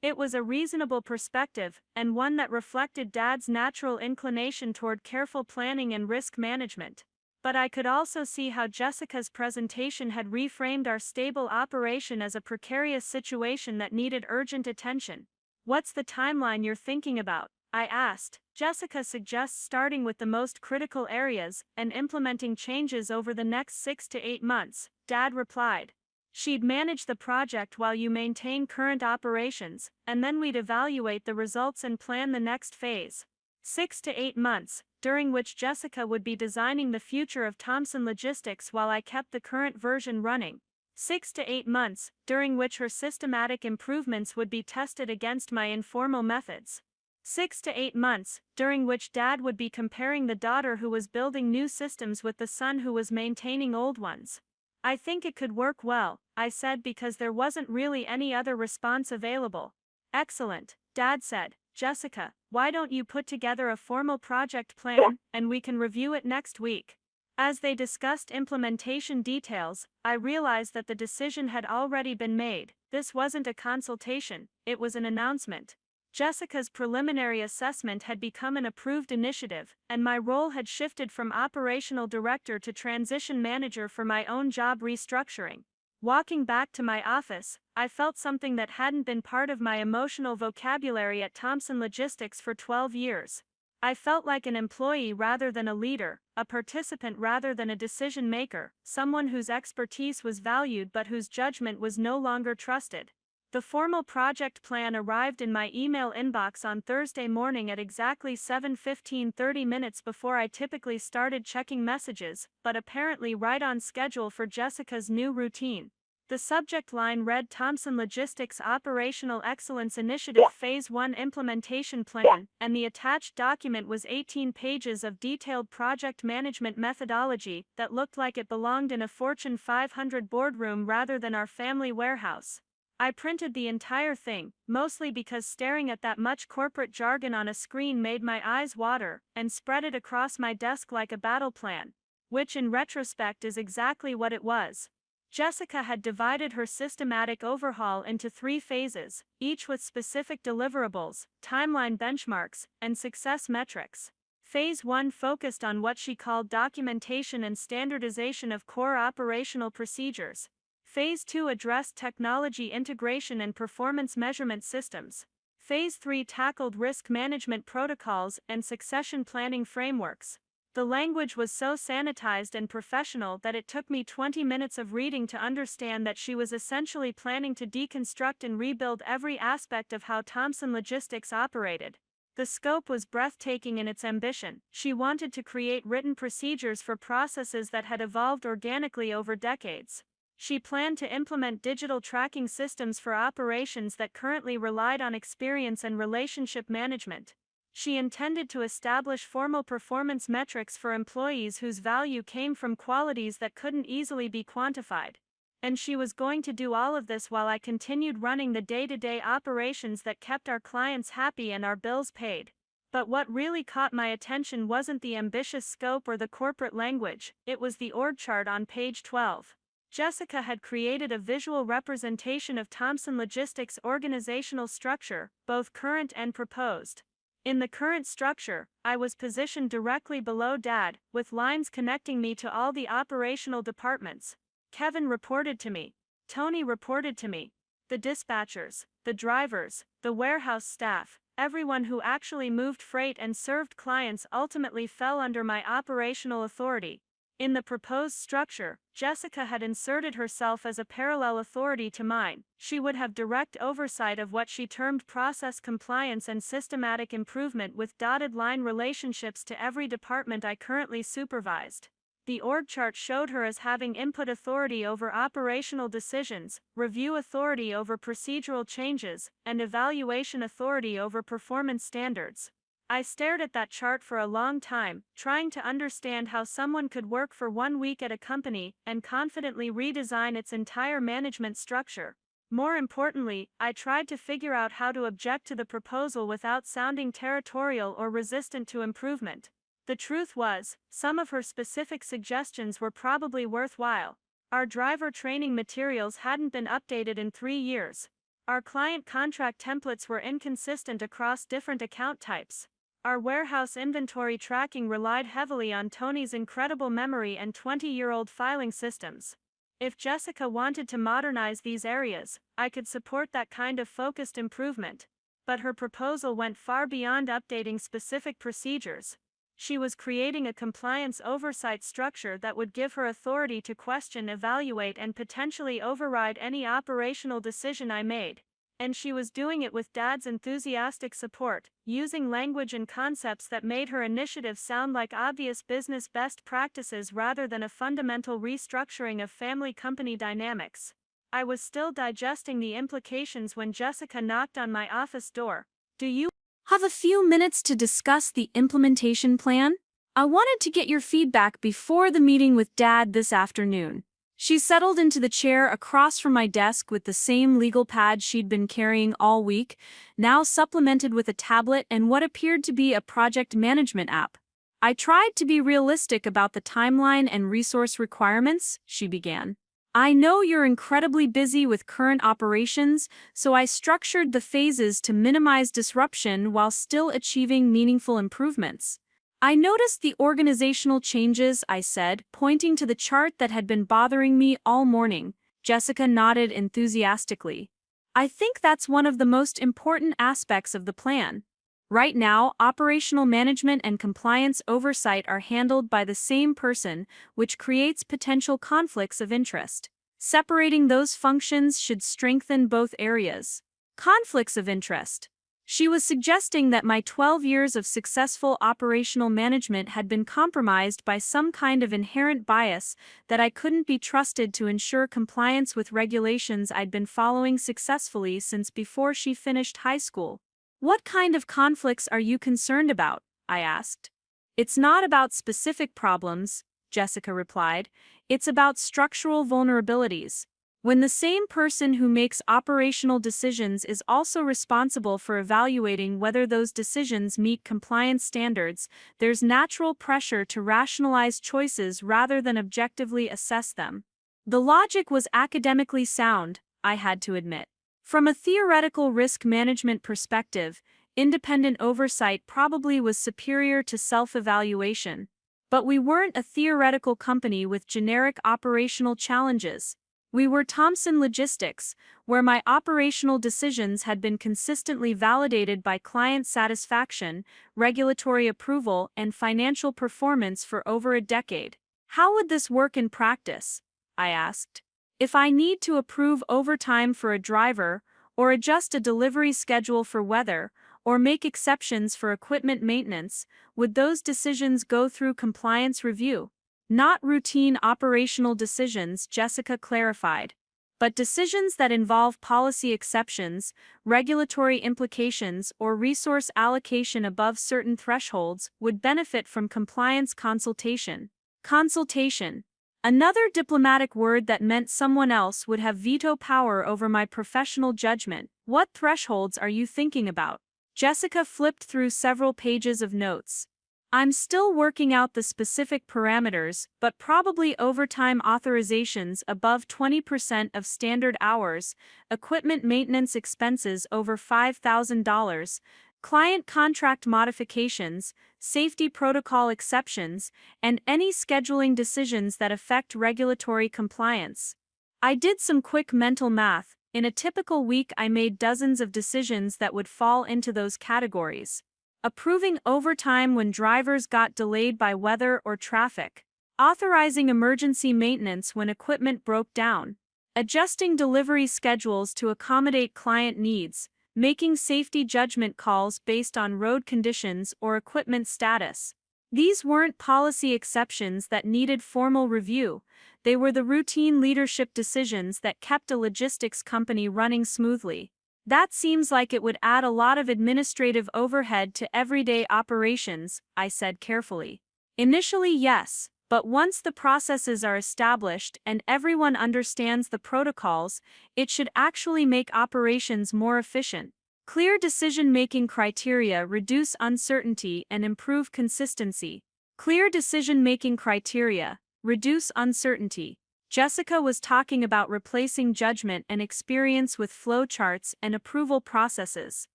It was a reasonable perspective, and one that reflected Dad's natural inclination toward careful planning and risk management. But I could also see how Jessica's presentation had reframed our stable operation as a precarious situation that needed urgent attention. "What's the timeline you're thinking about?" I asked. "Jessica suggests starting with the most critical areas and implementing changes over the next 6 to 8 months, Dad replied. "She'd manage the project while you maintain current operations, and then we'd evaluate the results and plan the next phase. 6 to 8 months, during which Jessica would be designing the future of Thomson Logistics while I kept the current version running. 6 to 8 months, during which her systematic improvements would be tested against my informal methods. 6 to 8 months, during which Dad would be comparing the daughter who was building new systems with the son who was maintaining old ones." "I think it could work well," I said, because there wasn't really any other response available. "Excellent," Dad said. "Jessica, why don't you put together a formal project plan, and we can review it next week?" As they discussed implementation details, I realized that the decision had already been made. This wasn't a consultation, it was an announcement. Jessica's preliminary assessment had become an approved initiative, and my role had shifted from operational director to transition manager for my own job restructuring. Walking back to my office, I felt something that hadn't been part of my emotional vocabulary at Thomson Logistics for 12 years. I felt like an employee rather than a leader, a participant rather than a decision maker, someone whose expertise was valued but whose judgment was no longer trusted. The formal project plan arrived in my email inbox on Thursday morning at exactly 7:15, 30 minutes before I typically started checking messages, but apparently right on schedule for Jessica's new routine. The subject line read Thomson Logistics Operational Excellence Initiative Phase 1 Implementation Plan, and the attached document was 18 pages of detailed project management methodology that looked like it belonged in a Fortune 500 boardroom rather than our family warehouse. I printed the entire thing, mostly because staring at that much corporate jargon on a screen made my eyes water, and spread it across my desk like a battle plan. Which in retrospect is exactly what it was. Jessica had divided her systematic overhaul into 3 phases, each with specific deliverables, timeline benchmarks, and success metrics. Phase 1 focused on what she called documentation and standardization of core operational procedures. Phase 2 addressed technology integration and performance measurement systems. Phase 3 tackled risk management protocols and succession planning frameworks. The language was so sanitized and professional that it took me 20 minutes of reading to understand that she was essentially planning to deconstruct and rebuild every aspect of how Thomson Logistics operated. The scope was breathtaking in its ambition. She wanted to create written procedures for processes that had evolved organically over decades. She planned to implement digital tracking systems for operations that currently relied on experience and relationship management. She intended to establish formal performance metrics for employees whose value came from qualities that couldn't easily be quantified. And she was going to do all of this while I continued running the day-to-day operations that kept our clients happy and our bills paid. But what really caught my attention wasn't the ambitious scope or the corporate language, it was the org chart on page 12. Jessica had created a visual representation of Thomson Logistics' organizational structure, both current and proposed. In the current structure, I was positioned directly below Dad, with lines connecting me to all the operational departments. Kevin reported to me. Tony reported to me. The dispatchers, the drivers, the warehouse staff, everyone who actually moved freight and served clients ultimately fell under my operational authority. In the proposed structure, Jessica had inserted herself as a parallel authority to mine. She would have direct oversight of what she termed process compliance and systematic improvement, with dotted line relationships to every department I currently supervised. The org chart showed her as having input authority over operational decisions, review authority over procedural changes, and evaluation authority over performance standards. I stared at that chart for a long time, trying to understand how someone could work for 1 week at a company and confidently redesign its entire management structure. More importantly, I tried to figure out how to object to the proposal without sounding territorial or resistant to improvement. The truth was, some of her specific suggestions were probably worthwhile. Our driver training materials hadn't been updated in 3 years. Our client contract templates were inconsistent across different account types. Our warehouse inventory tracking relied heavily on Tony's incredible memory and 20-year-old filing systems. If Jessica wanted to modernize these areas, I could support that kind of focused improvement. But her proposal went far beyond updating specific procedures. She was creating a compliance oversight structure that would give her authority to question, evaluate, and potentially override any operational decision I made. And she was doing it with Dad's enthusiastic support, using language and concepts that made her initiative sound like obvious business best practices rather than a fundamental restructuring of family company dynamics. I was still digesting the implications when Jessica knocked on my office door. "Do you have a few minutes to discuss the implementation plan? I wanted to get your feedback before the meeting with Dad this afternoon." She settled into the chair across from my desk with the same legal pad she'd been carrying all week, now supplemented with a tablet and what appeared to be a project management app. "I tried to be realistic about the timeline and resource requirements," she began. "I know you're incredibly busy with current operations, so I structured the phases to minimize disruption while still achieving meaningful improvements." "I noticed the organizational changes," I said, pointing to the chart that had been bothering me all morning. Jessica nodded enthusiastically. "I think that's one of the most important aspects of the plan. Right now, operational management and compliance oversight are handled by the same person, which creates potential conflicts of interest. Separating those functions should strengthen both areas." Conflicts of interest. She was suggesting that my 12 years of successful operational management had been compromised by some kind of inherent bias, that I couldn't be trusted to ensure compliance with regulations I'd been following successfully since before she finished high school. "What kind of conflicts are you concerned about?" I asked. "It's not about specific problems," Jessica replied. "It's about structural vulnerabilities. When the same person who makes operational decisions is also responsible for evaluating whether those decisions meet compliance standards, there's natural pressure to rationalize choices rather than objectively assess them." The logic was academically sound, I had to admit. From a theoretical risk management perspective, independent oversight probably was superior to self-evaluation. But we weren't a theoretical company with generic operational challenges. We were Thomson Logistics, where my operational decisions had been consistently validated by client satisfaction, regulatory approval, and financial performance for over a decade. "How would this work in practice?" I asked. "If I need to approve overtime for a driver, or adjust a delivery schedule for weather, or make exceptions for equipment maintenance, would those decisions go through compliance review?" "Not routine operational decisions," Jessica clarified, "but decisions that involve policy exceptions, regulatory implications, or resource allocation above certain thresholds would benefit from compliance consultation." Consultation. Another diplomatic word that meant someone else would have veto power over my professional judgment. "What thresholds are you thinking about?" Jessica flipped through several pages of notes. "I'm still working out the specific parameters, but probably overtime authorizations above 20% of standard hours, equipment maintenance expenses over $5,000, client contract modifications, safety protocol exceptions, and any scheduling decisions that affect regulatory compliance." I did some quick mental math. In a typical week, I made dozens of decisions that would fall into those categories. Approving overtime when drivers got delayed by weather or traffic. Authorizing emergency maintenance when equipment broke down. Adjusting delivery schedules to accommodate client needs. Making safety judgment calls based on road conditions or equipment status. These weren't policy exceptions that needed formal review. They were the routine leadership decisions that kept a logistics company running smoothly. "That seems like it would add a lot of administrative overhead to everyday operations," I said carefully. "Initially, yes, but once the processes are established and everyone understands the protocols, it should actually make operations more efficient. Clear decision-making criteria reduce uncertainty and improve consistency." Clear decision-making criteria, reduce uncertainty. Jessica was talking about replacing judgment and experience with flowcharts and approval processes.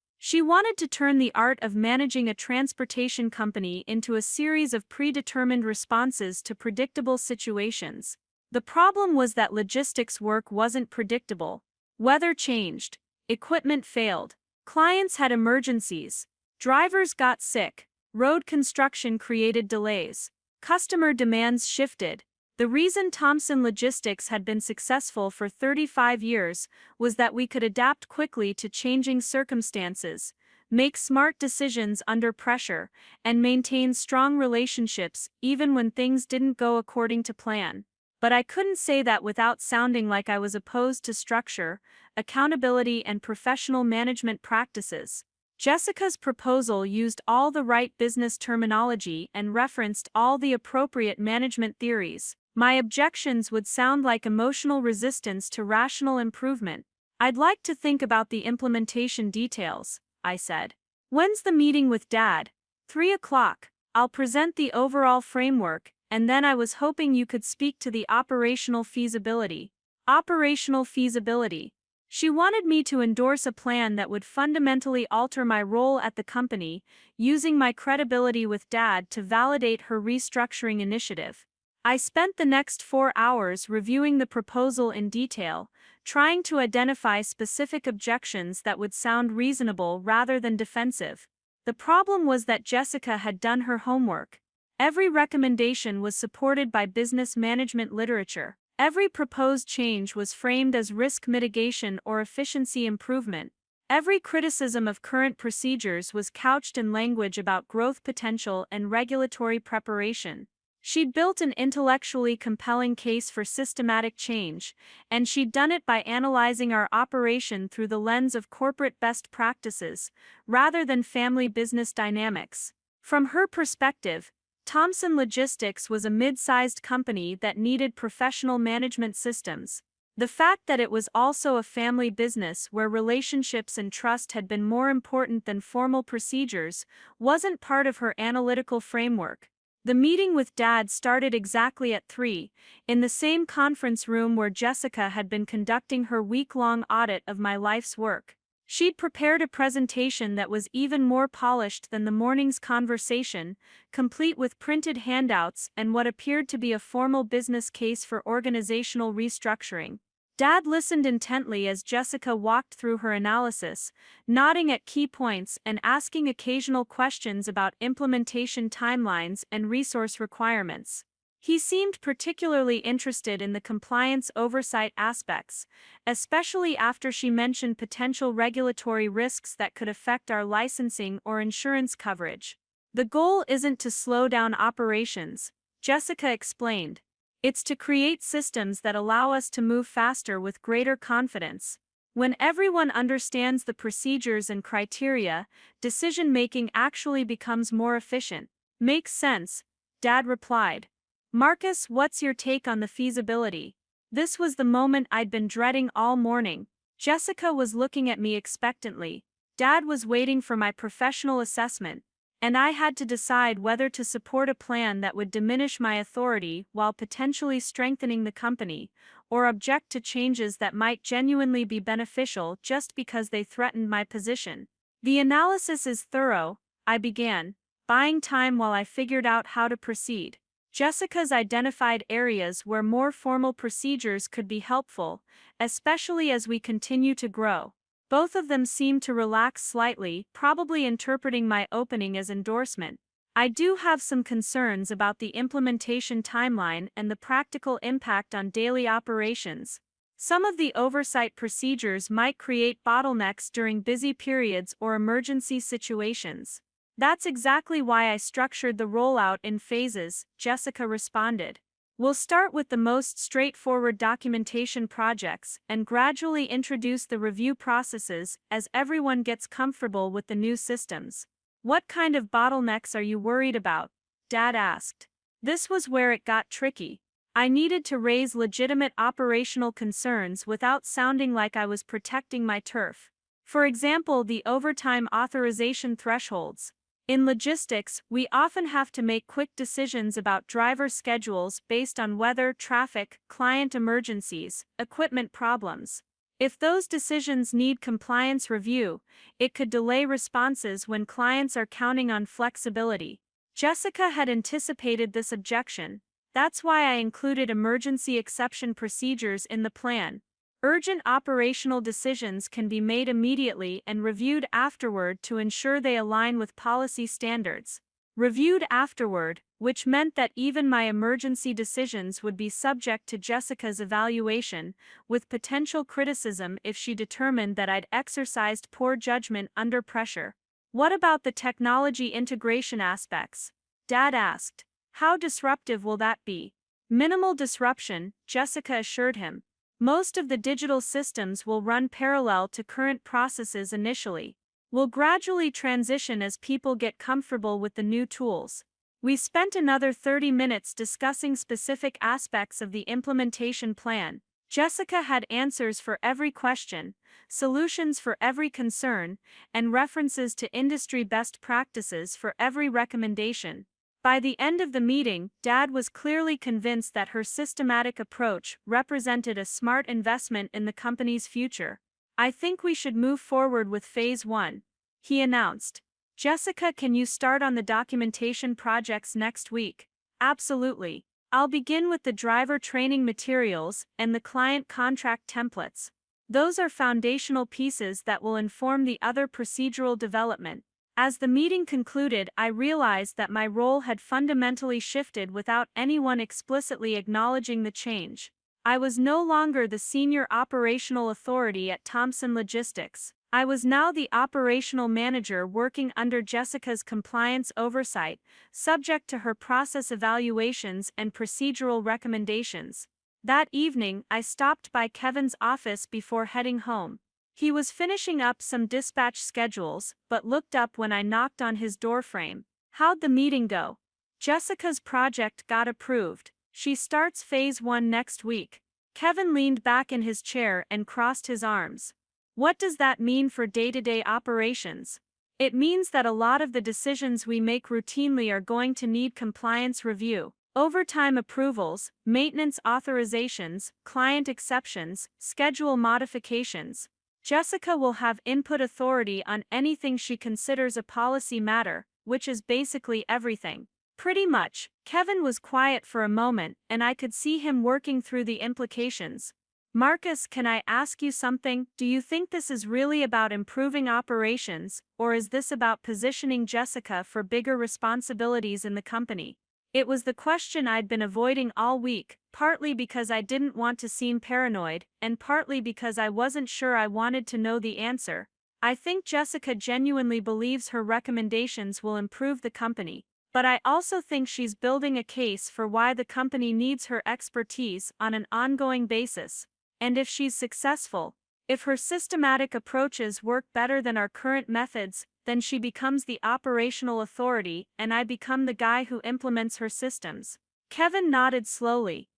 She wanted to turn the art of managing a transportation company into a series of predetermined responses to predictable situations. The problem was that logistics work wasn't predictable. Weather changed, equipment failed, clients had emergencies, drivers got sick, road construction created delays, customer demands shifted. The reason Thomson Logistics had been successful for 35 years was that we could adapt quickly to changing circumstances, make smart decisions under pressure, and maintain strong relationships even when things didn't go according to plan. But I couldn't say that without sounding like I was opposed to structure, accountability, and professional management practices. Jessica's proposal used all the right business terminology and referenced all the appropriate management theories. My objections would sound like emotional resistance to rational improvement. I'd like to think about the implementation details, I said. When's the meeting with Dad? 3 o'clock. I'll present the overall framework, and then I was hoping you could speak to the operational feasibility. Operational feasibility. She wanted me to endorse a plan that would fundamentally alter my role at the company, using my credibility with Dad to validate her restructuring initiative. I spent the next 4 hours reviewing the proposal in detail, trying to identify specific objections that would sound reasonable rather than defensive. The problem was that Jessica had done her homework. Every recommendation was supported by business management literature. Every proposed change was framed as risk mitigation or efficiency improvement. Every criticism of current procedures was couched in language about growth potential and regulatory preparation. She'd built an intellectually compelling case for systematic change, and she'd done it by analyzing our operation through the lens of corporate best practices, rather than family business dynamics. From her perspective, Thomson Logistics was a mid-sized company that needed professional management systems. The fact that it was also a family business where relationships and trust had been more important than formal procedures wasn't part of her analytical framework. The meeting with Dad started exactly at 3, in the same conference room where Jessica had been conducting her week-long audit of my life's work. She'd prepared a presentation that was even more polished than the morning's conversation, complete with printed handouts and what appeared to be a formal business case for organizational restructuring. Dad listened intently as Jessica walked through her analysis, nodding at key points and asking occasional questions about implementation timelines and resource requirements. He seemed particularly interested in the compliance oversight aspects, especially after she mentioned potential regulatory risks that could affect our licensing or insurance coverage. The goal isn't to slow down operations, Jessica explained. It's to create systems that allow us to move faster with greater confidence. When everyone understands the procedures and criteria, decision-making actually becomes more efficient. Makes sense, Dad replied. Marcus, what's your take on the feasibility? This was the moment I'd been dreading all morning. Jessica was looking at me expectantly. Dad was waiting for my professional assessment, and I had to decide whether to support a plan that would diminish my authority while potentially strengthening the company, or object to changes that might genuinely be beneficial just because they threatened my position. The analysis is thorough, I began, buying time while I figured out how to proceed. Jessica's identified areas where more formal procedures could be helpful, especially as we continue to grow. Both of them seemed to relax slightly, probably interpreting my opening as endorsement. I do have some concerns about the implementation timeline and the practical impact on daily operations. Some of the oversight procedures might create bottlenecks during busy periods or emergency situations. That's exactly why I structured the rollout in phases, Jessica responded. We'll start with the most straightforward documentation projects and gradually introduce the review processes as everyone gets comfortable with the new systems. What kind of bottlenecks are you worried about? Dad asked. This was where it got tricky. I needed to raise legitimate operational concerns without sounding like I was protecting my turf. For example, the overtime authorization thresholds. In logistics, we often have to make quick decisions about driver schedules based on weather, traffic, client emergencies, equipment problems. If those decisions need compliance review, it could delay responses when clients are counting on flexibility. Jessica had anticipated this objection. That's why I included emergency exception procedures in the plan. Urgent operational decisions can be made immediately and reviewed afterward to ensure they align with policy standards. Reviewed afterward, which meant that even my emergency decisions would be subject to Jessica's evaluation, with potential criticism if she determined that I'd exercised poor judgment under pressure. What about the technology integration aspects? Dad asked. How disruptive will that be? Minimal disruption, Jessica assured him. Most of the digital systems will run parallel to current processes initially. We'll gradually transition as people get comfortable with the new tools. We spent another 30 minutes discussing specific aspects of the implementation plan. Jessica had answers for every question, solutions for every concern, and references to industry best practices for every recommendation. By the end of the meeting, Dad was clearly convinced that her systematic approach represented a smart investment in the company's future. I think we should move forward with Phase 1, he announced. Jessica, can you start on the documentation projects next week? Absolutely. I'll begin with the driver training materials and the client contract templates. Those are foundational pieces that will inform the other procedural development. As the meeting concluded, I realized that my role had fundamentally shifted without anyone explicitly acknowledging the change. I was no longer the senior operational authority at Thomson Logistics. I was now the operational manager working under Jessica's compliance oversight, subject to her process evaluations and procedural recommendations. That evening, I stopped by Kevin's office before heading home. He was finishing up some dispatch schedules, but looked up when I knocked on his doorframe. How'd the meeting go? Jessica's project got approved. She starts Phase 1 next week. Kevin leaned back in his chair and crossed his arms. What does that mean for day-to-day operations? It means that a lot of the decisions we make routinely are going to need compliance review, overtime approvals, maintenance authorizations, client exceptions, schedule modifications. Jessica will have input authority on anything she considers a policy matter, which is basically everything. Pretty much. Kevin was quiet for a moment, and I could see him working through the implications. Marcus, can I ask you something? Do you think this is really about improving operations, or is this about positioning Jessica for bigger responsibilities in the company? It was the question I'd been avoiding all week, partly because I didn't want to seem paranoid, and partly because I wasn't sure I wanted to know the answer. I think Jessica genuinely believes her recommendations will improve the company, but I also think she's building a case for why the company needs her expertise on an ongoing basis. And if she's successful, if her systematic approaches work better than our current methods, then she becomes the operational authority and I become the guy who implements her systems. Kevin nodded slowly.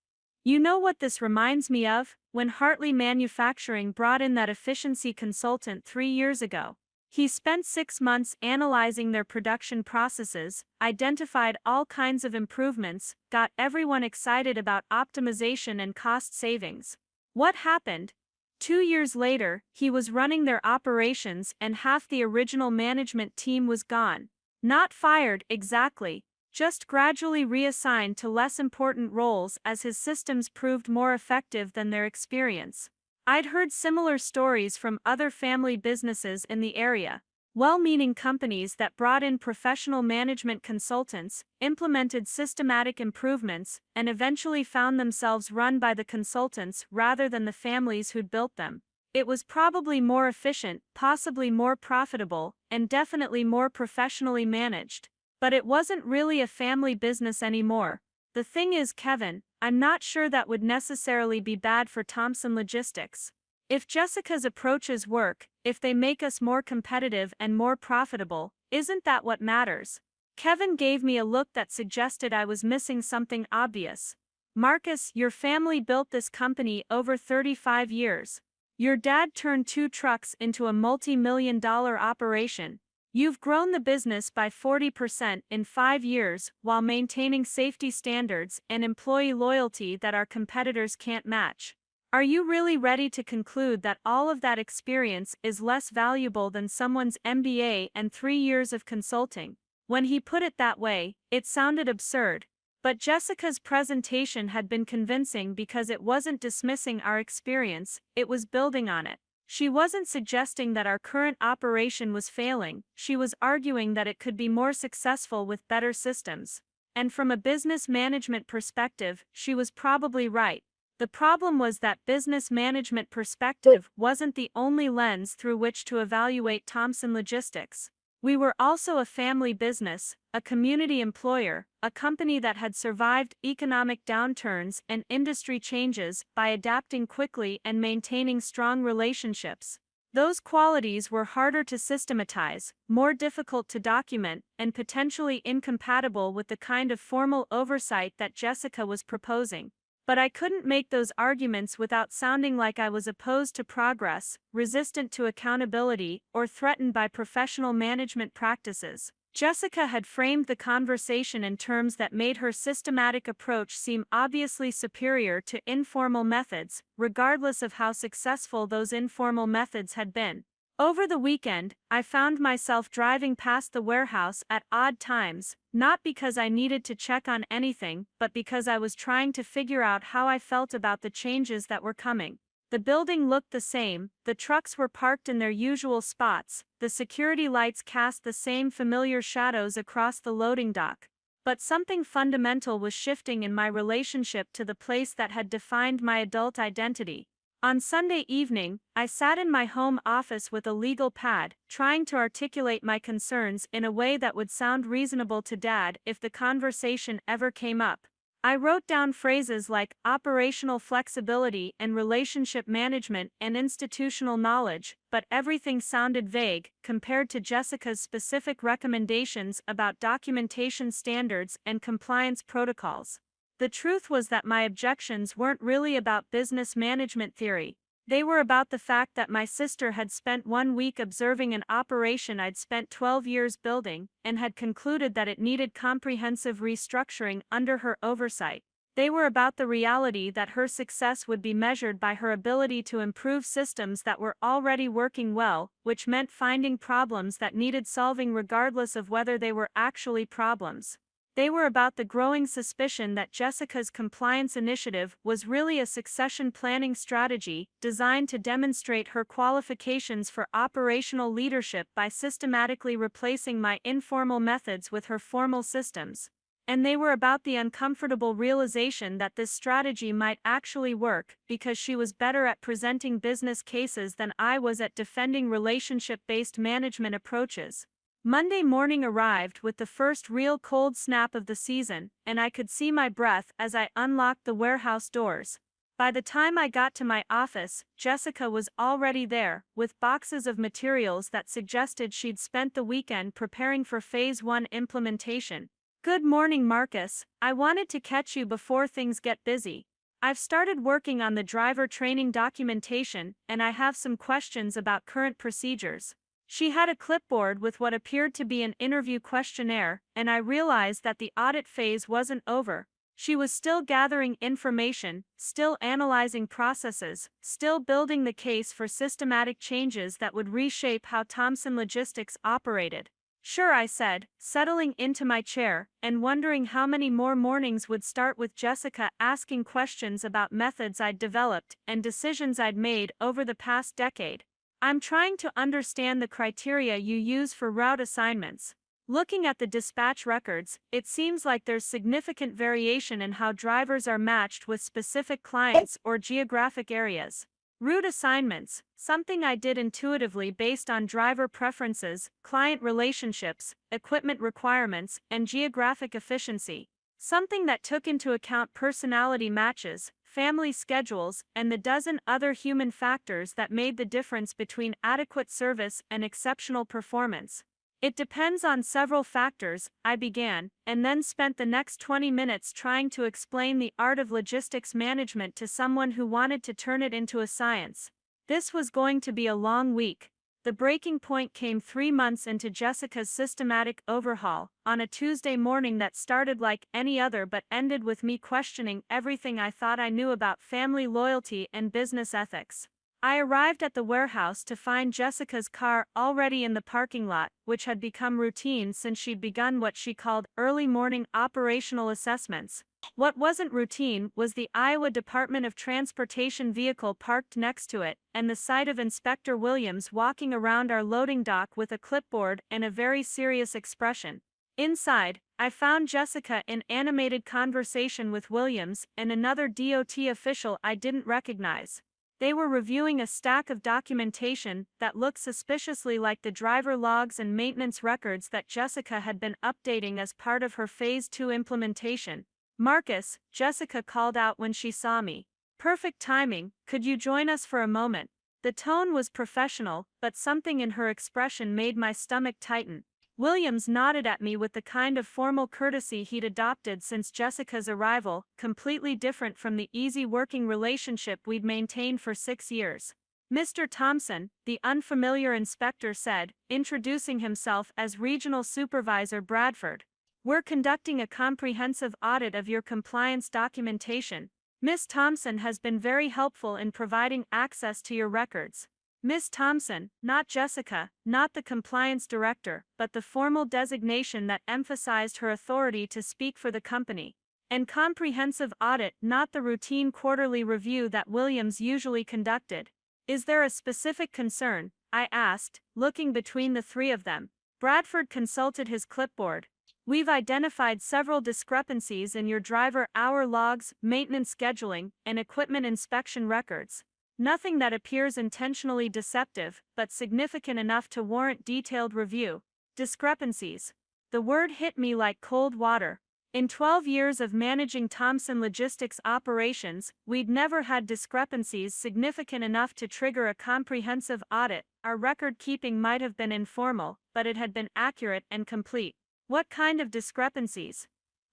You know what this reminds me of? When Hartley Manufacturing brought in that efficiency consultant 3 years ago. He spent 6 months analyzing their production processes, identified all kinds of improvements, got everyone excited about optimization and cost savings. What happened? 2 years later, he was running their operations and half the original management team was gone. Not fired, exactly, just gradually reassigned to less important roles as his systems proved more effective than their experience. I'd heard similar stories from other family businesses in the area. Well-meaning companies that brought in professional management consultants, implemented systematic improvements, and eventually found themselves run by the consultants rather than the families who'd built them. It was probably more efficient, possibly more profitable, and definitely more professionally managed. But it wasn't really a family business anymore. The thing is, Kevin, I'm not sure that would necessarily be bad for Thomson Logistics. If Jessica's approaches work, if they make us more competitive and more profitable, isn't that what matters? Kevin gave me a look that suggested I was missing something obvious. Marcus, your family built this company over 35 years. Your dad turned 2 trucks into a multi-million-dollar operation. You've grown the business by 40% in 5 years while maintaining safety standards and employee loyalty that our competitors can't match. Are you really ready to conclude that all of that experience is less valuable than someone's MBA and 3 years of consulting? When he put it that way, it sounded absurd. But Jessica's presentation had been convincing because it wasn't dismissing our experience, it was building on it. She wasn't suggesting that our current operation was failing, she was arguing that it could be more successful with better systems. And from a business management perspective, she was probably right. The problem was that business management perspective wasn't the only lens through which to evaluate Thomson Logistics. We were also a family business, a community employer, a company that had survived economic downturns and industry changes by adapting quickly and maintaining strong relationships. Those qualities were harder to systematize, more difficult to document, and potentially incompatible with the kind of formal oversight that Jessica was proposing. But I couldn't make those arguments without sounding like I was opposed to progress, resistant to accountability, or threatened by professional management practices. Jessica had framed the conversation in terms that made her systematic approach seem obviously superior to informal methods, regardless of how successful those informal methods had been. Over the weekend, I found myself driving past the warehouse at odd times, not because I needed to check on anything, but because I was trying to figure out how I felt about the changes that were coming. The building looked the same, the trucks were parked in their usual spots, the security lights cast the same familiar shadows across the loading dock. But something fundamental was shifting in my relationship to the place that had defined my adult identity. On Sunday evening, I sat in my home office with a legal pad, trying to articulate my concerns in a way that would sound reasonable to Dad if the conversation ever came up. I wrote down phrases like operational flexibility and relationship management and institutional knowledge, but everything sounded vague compared to Jessica's specific recommendations about documentation standards and compliance protocols. The truth was that my objections weren't really about business management theory. They were about the fact that my sister had spent 1 week observing an operation I'd spent 12 years building, and had concluded that it needed comprehensive restructuring under her oversight. They were about the reality that her success would be measured by her ability to improve systems that were already working well, which meant finding problems that needed solving regardless of whether they were actually problems. They were about the growing suspicion that Jessica's compliance initiative was really a succession planning strategy designed to demonstrate her qualifications for operational leadership by systematically replacing my informal methods with her formal systems. And they were about the uncomfortable realization that this strategy might actually work because she was better at presenting business cases than I was at defending relationship-based management approaches. Monday morning arrived with the first real cold snap of the season, and I could see my breath as I unlocked the warehouse doors. By the time I got to my office, Jessica was already there, with boxes of materials that suggested she'd spent the weekend preparing for Phase 1 implementation. "Good morning, Marcus. I wanted to catch you before things get busy. I've started working on the driver training documentation, and I have some questions about current procedures." She had a clipboard with what appeared to be an interview questionnaire, and I realized that the audit phase wasn't over. She was still gathering information, still analyzing processes, still building the case for systematic changes that would reshape how Thomson Logistics operated. "Sure," I said, settling into my chair, and wondering how many more mornings would start with Jessica asking questions about methods I'd developed and decisions I'd made over the past decade. "I'm trying to understand the criteria you use for route assignments. Looking at the dispatch records, it seems like there's significant variation in how drivers are matched with specific clients or geographic areas. Route assignments, something I did intuitively based on driver preferences, client relationships, equipment requirements, and geographic efficiency. Something that took into account personality matches, family schedules, and the dozen other human factors that made the difference between adequate service and exceptional performance. It depends on several factors," I began, and then spent the next 20 minutes trying to explain the art of logistics management to someone who wanted to turn it into a science. This was going to be a long week. The breaking point came 3 months into Jessica's systematic overhaul, on a Tuesday morning that started like any other but ended with me questioning everything I thought I knew about family loyalty and business ethics. I arrived at the warehouse to find Jessica's car already in the parking lot, which had become routine since she'd begun what she called early morning operational assessments. What wasn't routine was the Iowa Department of Transportation vehicle parked next to it, and the sight of Inspector Williams walking around our loading dock with a clipboard and a very serious expression. Inside, I found Jessica in animated conversation with Williams and another DOT official I didn't recognize. They were reviewing a stack of documentation that looked suspiciously like the driver logs and maintenance records that Jessica had been updating as part of her Phase 2 implementation. "Marcus," Jessica called out when she saw me. "Perfect timing, could you join us for a moment?" The tone was professional, but something in her expression made my stomach tighten. Williams nodded at me with the kind of formal courtesy he'd adopted since Jessica's arrival, completely different from the easy working relationship we'd maintained for 6 years. "Mr. Thompson," the unfamiliar inspector said, introducing himself as Regional Supervisor Bradford. "We're conducting a comprehensive audit of your compliance documentation. Miss Thompson has been very helpful in providing access to your records." Miss Thompson, not Jessica, not the compliance director, but the formal designation that emphasized her authority to speak for the company. And comprehensive audit, not the routine quarterly review that Williams usually conducted. "Is there a specific concern?" I asked, looking between the three of them. Bradford consulted his clipboard. "We've identified several discrepancies in your driver hour logs, maintenance scheduling, and equipment inspection records. Nothing that appears intentionally deceptive, but significant enough to warrant detailed review." Discrepancies. The word hit me like cold water. In 12 years of managing Thompson Logistics operations, we'd never had discrepancies significant enough to trigger a comprehensive audit. Our record keeping might have been informal, but it had been accurate and complete. "What kind of discrepancies?"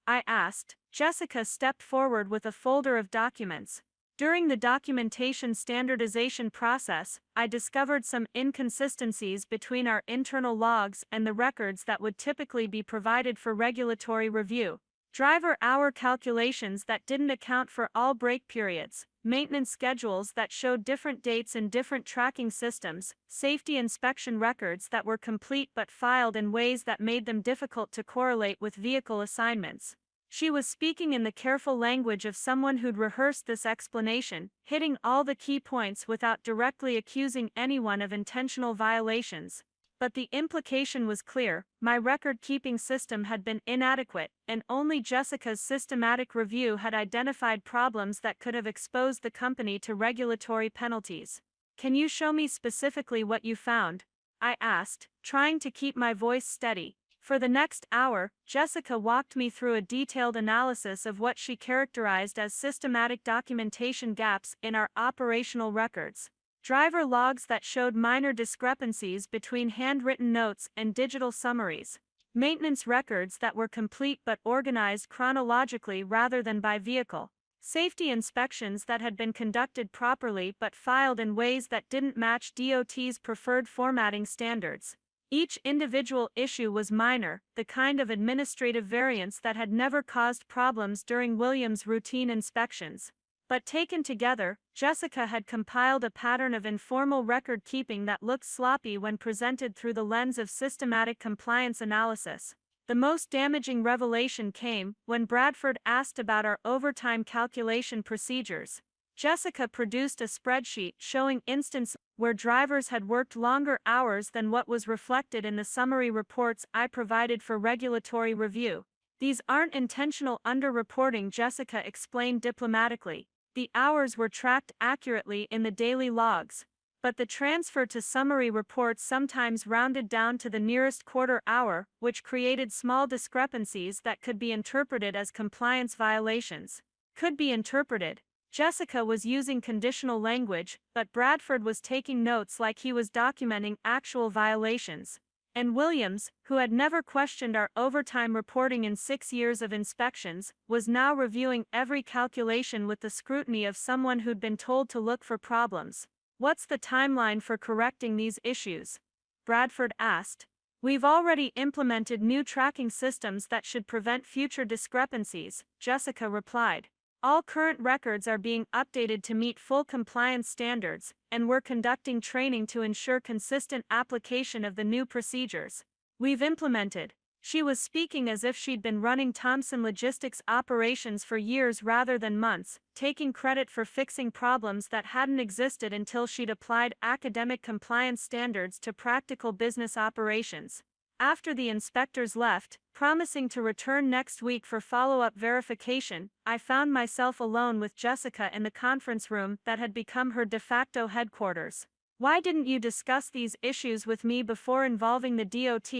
I asked. Jessica stepped forward with a folder of documents. "During the documentation standardization process, I discovered some inconsistencies between our internal logs and the records that would typically be provided for regulatory review. Driver hour calculations that didn't account for all break periods, maintenance schedules that showed different dates in different tracking systems, safety inspection records that were complete but filed in ways that made them difficult to correlate with vehicle assignments." She was speaking in the careful language of someone who'd rehearsed this explanation, hitting all the key points without directly accusing anyone of intentional violations. But the implication was clear: my record-keeping system had been inadequate, and only Jessica's systematic review had identified problems that could have exposed the company to regulatory penalties. "Can you show me specifically what you found?" I asked, trying to keep my voice steady. For the next hour, Jessica walked me through a detailed analysis of what she characterized as systematic documentation gaps in our operational records. Driver logs that showed minor discrepancies between handwritten notes and digital summaries. Maintenance records that were complete but organized chronologically rather than by vehicle. Safety inspections that had been conducted properly but filed in ways that didn't match DOT's preferred formatting standards. Each individual issue was minor, the kind of administrative variance that had never caused problems during Williams' routine inspections. But taken together, Jessica had compiled a pattern of informal record-keeping that looked sloppy when presented through the lens of systematic compliance analysis. The most damaging revelation came when Bradford asked about our overtime calculation procedures. Jessica produced a spreadsheet showing instances where drivers had worked longer hours than what was reflected in the summary reports I provided for regulatory review. "These aren't intentional underreporting," Jessica explained diplomatically. "The hours were tracked accurately in the daily logs. But the transfer to summary reports sometimes rounded down to the nearest quarter hour, which created small discrepancies that could be interpreted as compliance violations." Could be interpreted. Jessica was using conditional language, but Bradford was taking notes like he was documenting actual violations. And Williams, who had never questioned our overtime reporting in 6 years of inspections, was now reviewing every calculation with the scrutiny of someone who'd been told to look for problems. What's the timeline for correcting these issues? Bradford asked. We've already implemented new tracking systems that should prevent future discrepancies, Jessica replied. All current records are being updated to meet full compliance standards, and we're conducting training to ensure consistent application of the new procedures. We've implemented. She was speaking as if she'd been running Thomson Logistics operations for years rather than months, taking credit for fixing problems that hadn't existed until she'd applied academic compliance standards to practical business operations. After the inspectors left, promising to return next week for follow-up verification, I found myself alone with Jessica in the conference room that had become her de facto headquarters. Why didn't you discuss these issues with me before involving the DOT?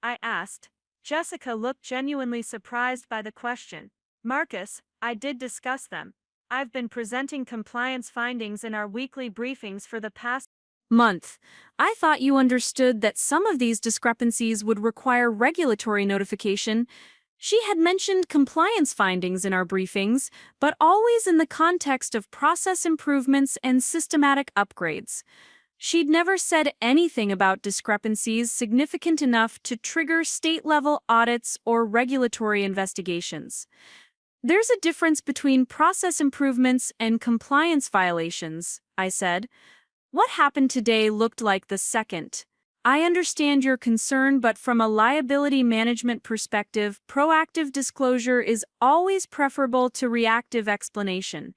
I asked. Jessica looked genuinely surprised by the question. Marcus, I did discuss them. I've been presenting compliance findings in our weekly briefings for the past month. I thought you understood that some of these discrepancies would require regulatory notification. She had mentioned compliance findings in our briefings, but always in the context of process improvements and systematic upgrades. She'd never said anything about discrepancies significant enough to trigger state-level audits or regulatory investigations. There's a difference between process improvements and compliance violations, I said. What happened today looked like the second. I understand your concern, but from a liability management perspective, proactive disclosure is always preferable to reactive explanation.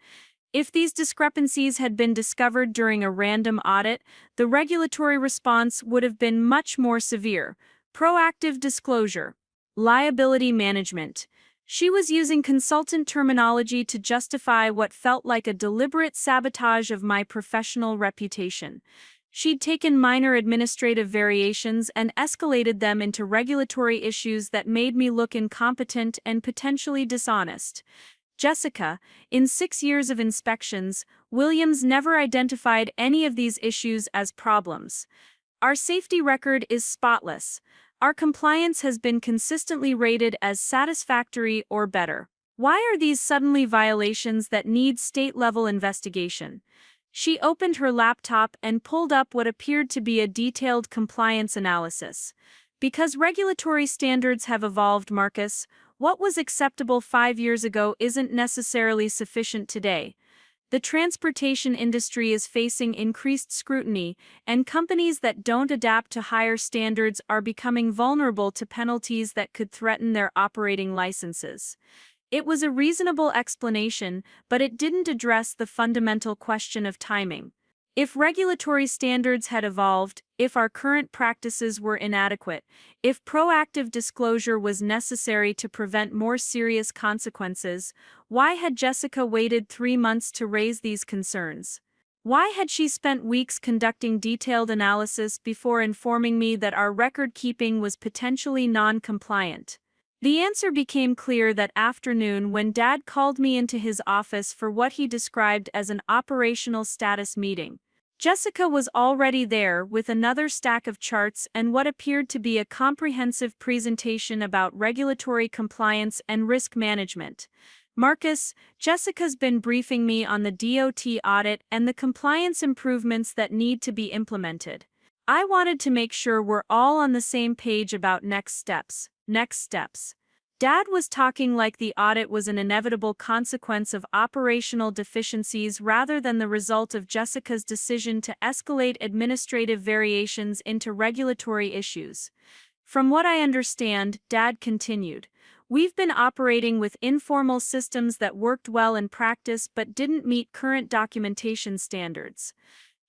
If these discrepancies had been discovered during a random audit, the regulatory response would have been much more severe. Proactive disclosure. Liability management. She was using consultant terminology to justify what felt like a deliberate sabotage of my professional reputation. She'd taken minor administrative variations and escalated them into regulatory issues that made me look incompetent and potentially dishonest. Jessica, in 6 years of inspections, Williams never identified any of these issues as problems. Our safety record is spotless. Our compliance has been consistently rated as satisfactory or better. Why are these suddenly violations that need state-level investigation? She opened her laptop and pulled up what appeared to be a detailed compliance analysis. Because regulatory standards have evolved, Marcus, what was acceptable 5 years ago isn't necessarily sufficient today. The transportation industry is facing increased scrutiny, and companies that don't adapt to higher standards are becoming vulnerable to penalties that could threaten their operating licenses. It was a reasonable explanation, but it didn't address the fundamental question of timing. If regulatory standards had evolved, if our current practices were inadequate, if proactive disclosure was necessary to prevent more serious consequences, why had Jessica waited 3 months to raise these concerns? Why had she spent weeks conducting detailed analysis before informing me that our record-keeping was potentially non-compliant? The answer became clear that afternoon when Dad called me into his office for what he described as an operational status meeting. Jessica was already there with another stack of charts and what appeared to be a comprehensive presentation about regulatory compliance and risk management. Marcus, Jessica's been briefing me on the DOT audit and the compliance improvements that need to be implemented. I wanted to make sure we're all on the same page about next steps. Dad was talking like the audit was an inevitable consequence of operational deficiencies rather than the result of Jessica's decision to escalate administrative variations into regulatory issues. From what I understand, Dad continued, we've been operating with informal systems that worked well in practice but didn't meet current documentation standards.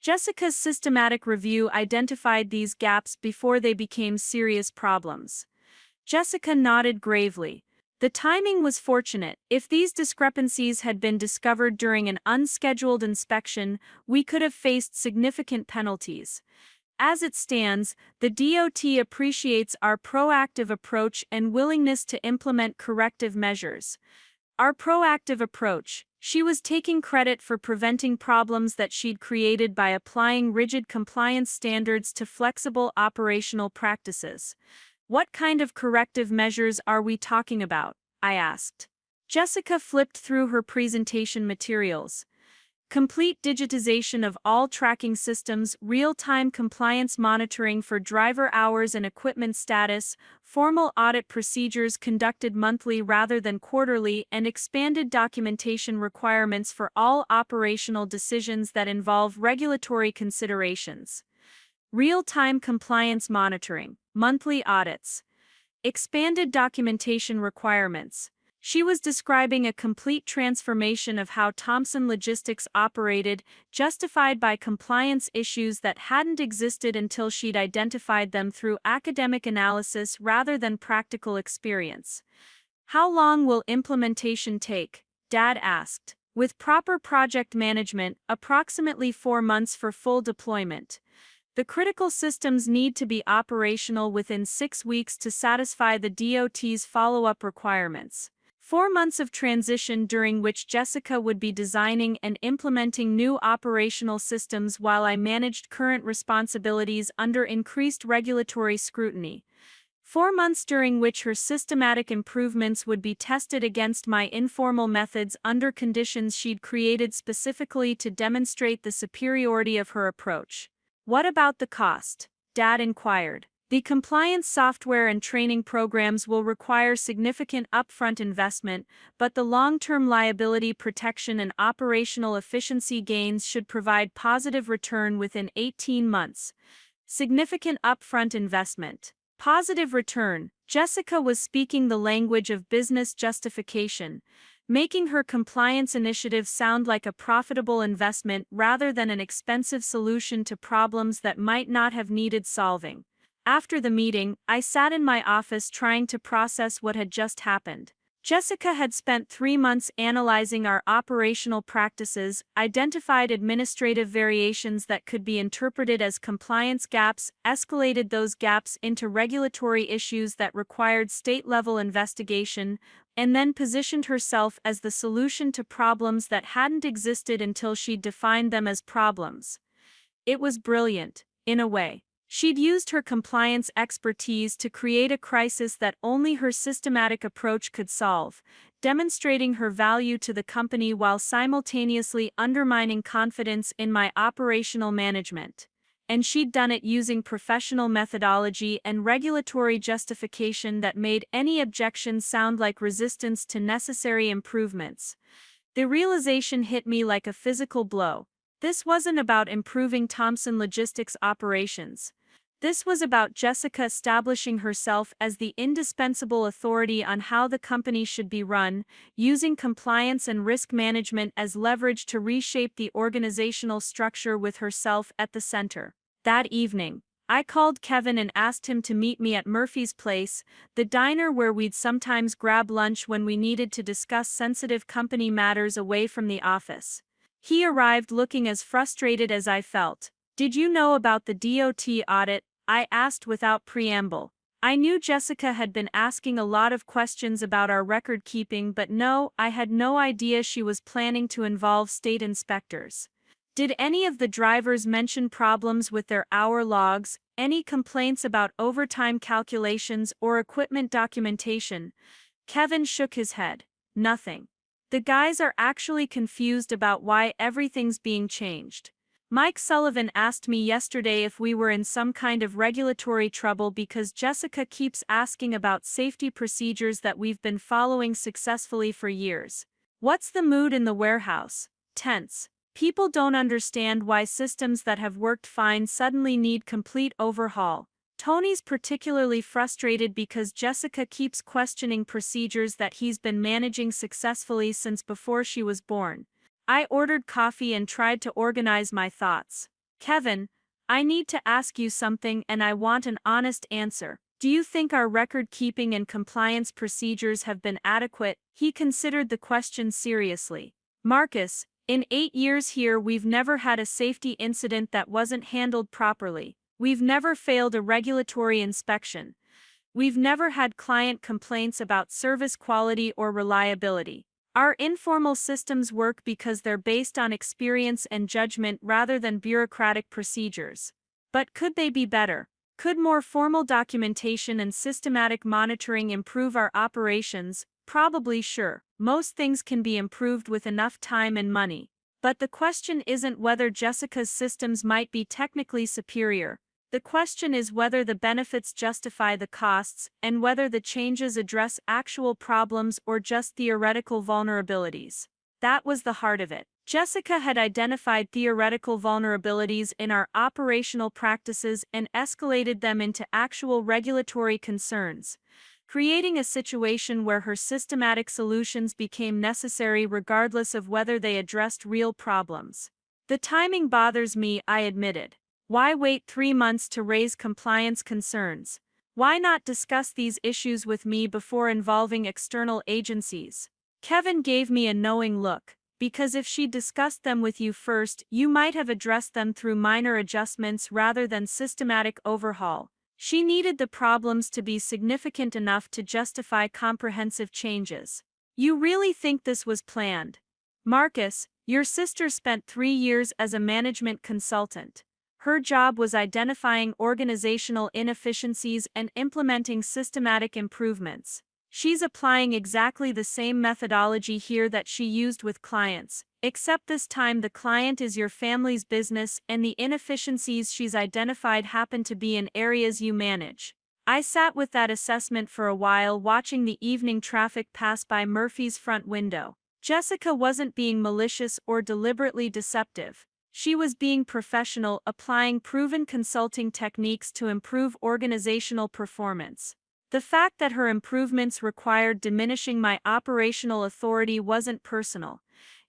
Jessica's systematic review identified these gaps before they became serious problems. Jessica nodded gravely. The timing was fortunate. If these discrepancies had been discovered during an unscheduled inspection, we could have faced significant penalties. As it stands, the DOT appreciates our proactive approach and willingness to implement corrective measures. Our proactive approach. She was taking credit for preventing problems that she'd created by applying rigid compliance standards to flexible operational practices. What kind of corrective measures are we talking about? I asked. Jessica flipped through her presentation materials. Complete digitization of all tracking systems, real-time compliance monitoring for driver hours and equipment status, formal audit procedures conducted monthly rather than quarterly, and expanded documentation requirements for all operational decisions that involve regulatory considerations. Real-time compliance monitoring, monthly audits. Expanded documentation requirements. She was describing a complete transformation of how Thomson Logistics operated, justified by compliance issues that hadn't existed until she'd identified them through academic analysis rather than practical experience. How long will implementation take? Dad asked. With proper project management, approximately 4 months for full deployment. The critical systems need to be operational within 6 weeks to satisfy the DOT's follow-up requirements. 4 months of transition during which Jessica would be designing and implementing new operational systems while I managed current responsibilities under increased regulatory scrutiny. 4 months during which her systematic improvements would be tested against my informal methods under conditions she'd created specifically to demonstrate the superiority of her approach. What about the cost? Dad inquired. The compliance software and training programs will require significant upfront investment, but the long-term liability protection and operational efficiency gains should provide positive return within 18 months. Significant upfront investment. Positive return. Jessica was speaking the language of business justification, making her compliance initiative sound like a profitable investment rather than an expensive solution to problems that might not have needed solving. After the meeting, I sat in my office trying to process what had just happened. Jessica had spent 3 months analyzing our operational practices, identified administrative variations that could be interpreted as compliance gaps, escalated those gaps into regulatory issues that required state-level investigation, and then positioned herself as the solution to problems that hadn't existed until she'd defined them as problems. It was brilliant, in a way. She'd used her compliance expertise to create a crisis that only her systematic approach could solve, demonstrating her value to the company while simultaneously undermining confidence in my operational management. And she'd done it using professional methodology and regulatory justification that made any objection sound like resistance to necessary improvements. The realization hit me like a physical blow. This wasn't about improving Thomson Logistics operations. This was about Jessica establishing herself as the indispensable authority on how the company should be run, using compliance and risk management as leverage to reshape the organizational structure with herself at the center. That evening, I called Kevin and asked him to meet me at Murphy's Place, the diner where we'd sometimes grab lunch when we needed to discuss sensitive company matters away from the office. He arrived looking as frustrated as I felt. "Did you know about the DOT audit?" I asked without preamble. I knew Jessica had been asking a lot of questions about our record keeping, but no, I had no idea she was planning to involve state inspectors. Did any of the drivers mention problems with their hour logs, any complaints about overtime calculations or equipment documentation? Kevin shook his head. Nothing. The guys are actually confused about why everything's being changed. Mike Sullivan asked me yesterday if we were in some kind of regulatory trouble because Jessica keeps asking about safety procedures that we've been following successfully for years. What's the mood in the warehouse? Tense. People don't understand why systems that have worked fine suddenly need complete overhaul. Tony's particularly frustrated because Jessica keeps questioning procedures that he's been managing successfully since before she was born. I ordered coffee and tried to organize my thoughts. "Kevin, I need to ask you something and I want an honest answer. Do you think our record-keeping and compliance procedures have been adequate?" He considered the question seriously. "Marcus, in 8 years here we've never had a safety incident that wasn't handled properly. We've never failed a regulatory inspection. We've never had client complaints about service quality or reliability. Our informal systems work because they're based on experience and judgment rather than bureaucratic procedures. But could they be better? Could more formal documentation and systematic monitoring improve our operations? Probably sure. Most things can be improved with enough time and money. But the question isn't whether Jessica's systems might be technically superior. The question is whether the benefits justify the costs and whether the changes address actual problems or just theoretical vulnerabilities. That was the heart of it. Jessica had identified theoretical vulnerabilities in our operational practices and escalated them into actual regulatory concerns, creating a situation where her systematic solutions became necessary regardless of whether they addressed real problems. The timing bothers me, I admitted. Why wait 3 months to raise compliance concerns? Why not discuss these issues with me before involving external agencies? Kevin gave me a knowing look. Because if she discussed them with you first, you might have addressed them through minor adjustments rather than systematic overhaul. She needed the problems to be significant enough to justify comprehensive changes. You really think this was planned? Marcus, your sister spent 3 years as a management consultant. Her job was identifying organizational inefficiencies and implementing systematic improvements. She's applying exactly the same methodology here that she used with clients, except this time the client is your family's business and the inefficiencies she's identified happen to be in areas you manage. I sat with that assessment for a while, watching the evening traffic pass by Murphy's front window. Jessica wasn't being malicious or deliberately deceptive. She was being professional, applying proven consulting techniques to improve organizational performance. The fact that her improvements required diminishing my operational authority wasn't personal.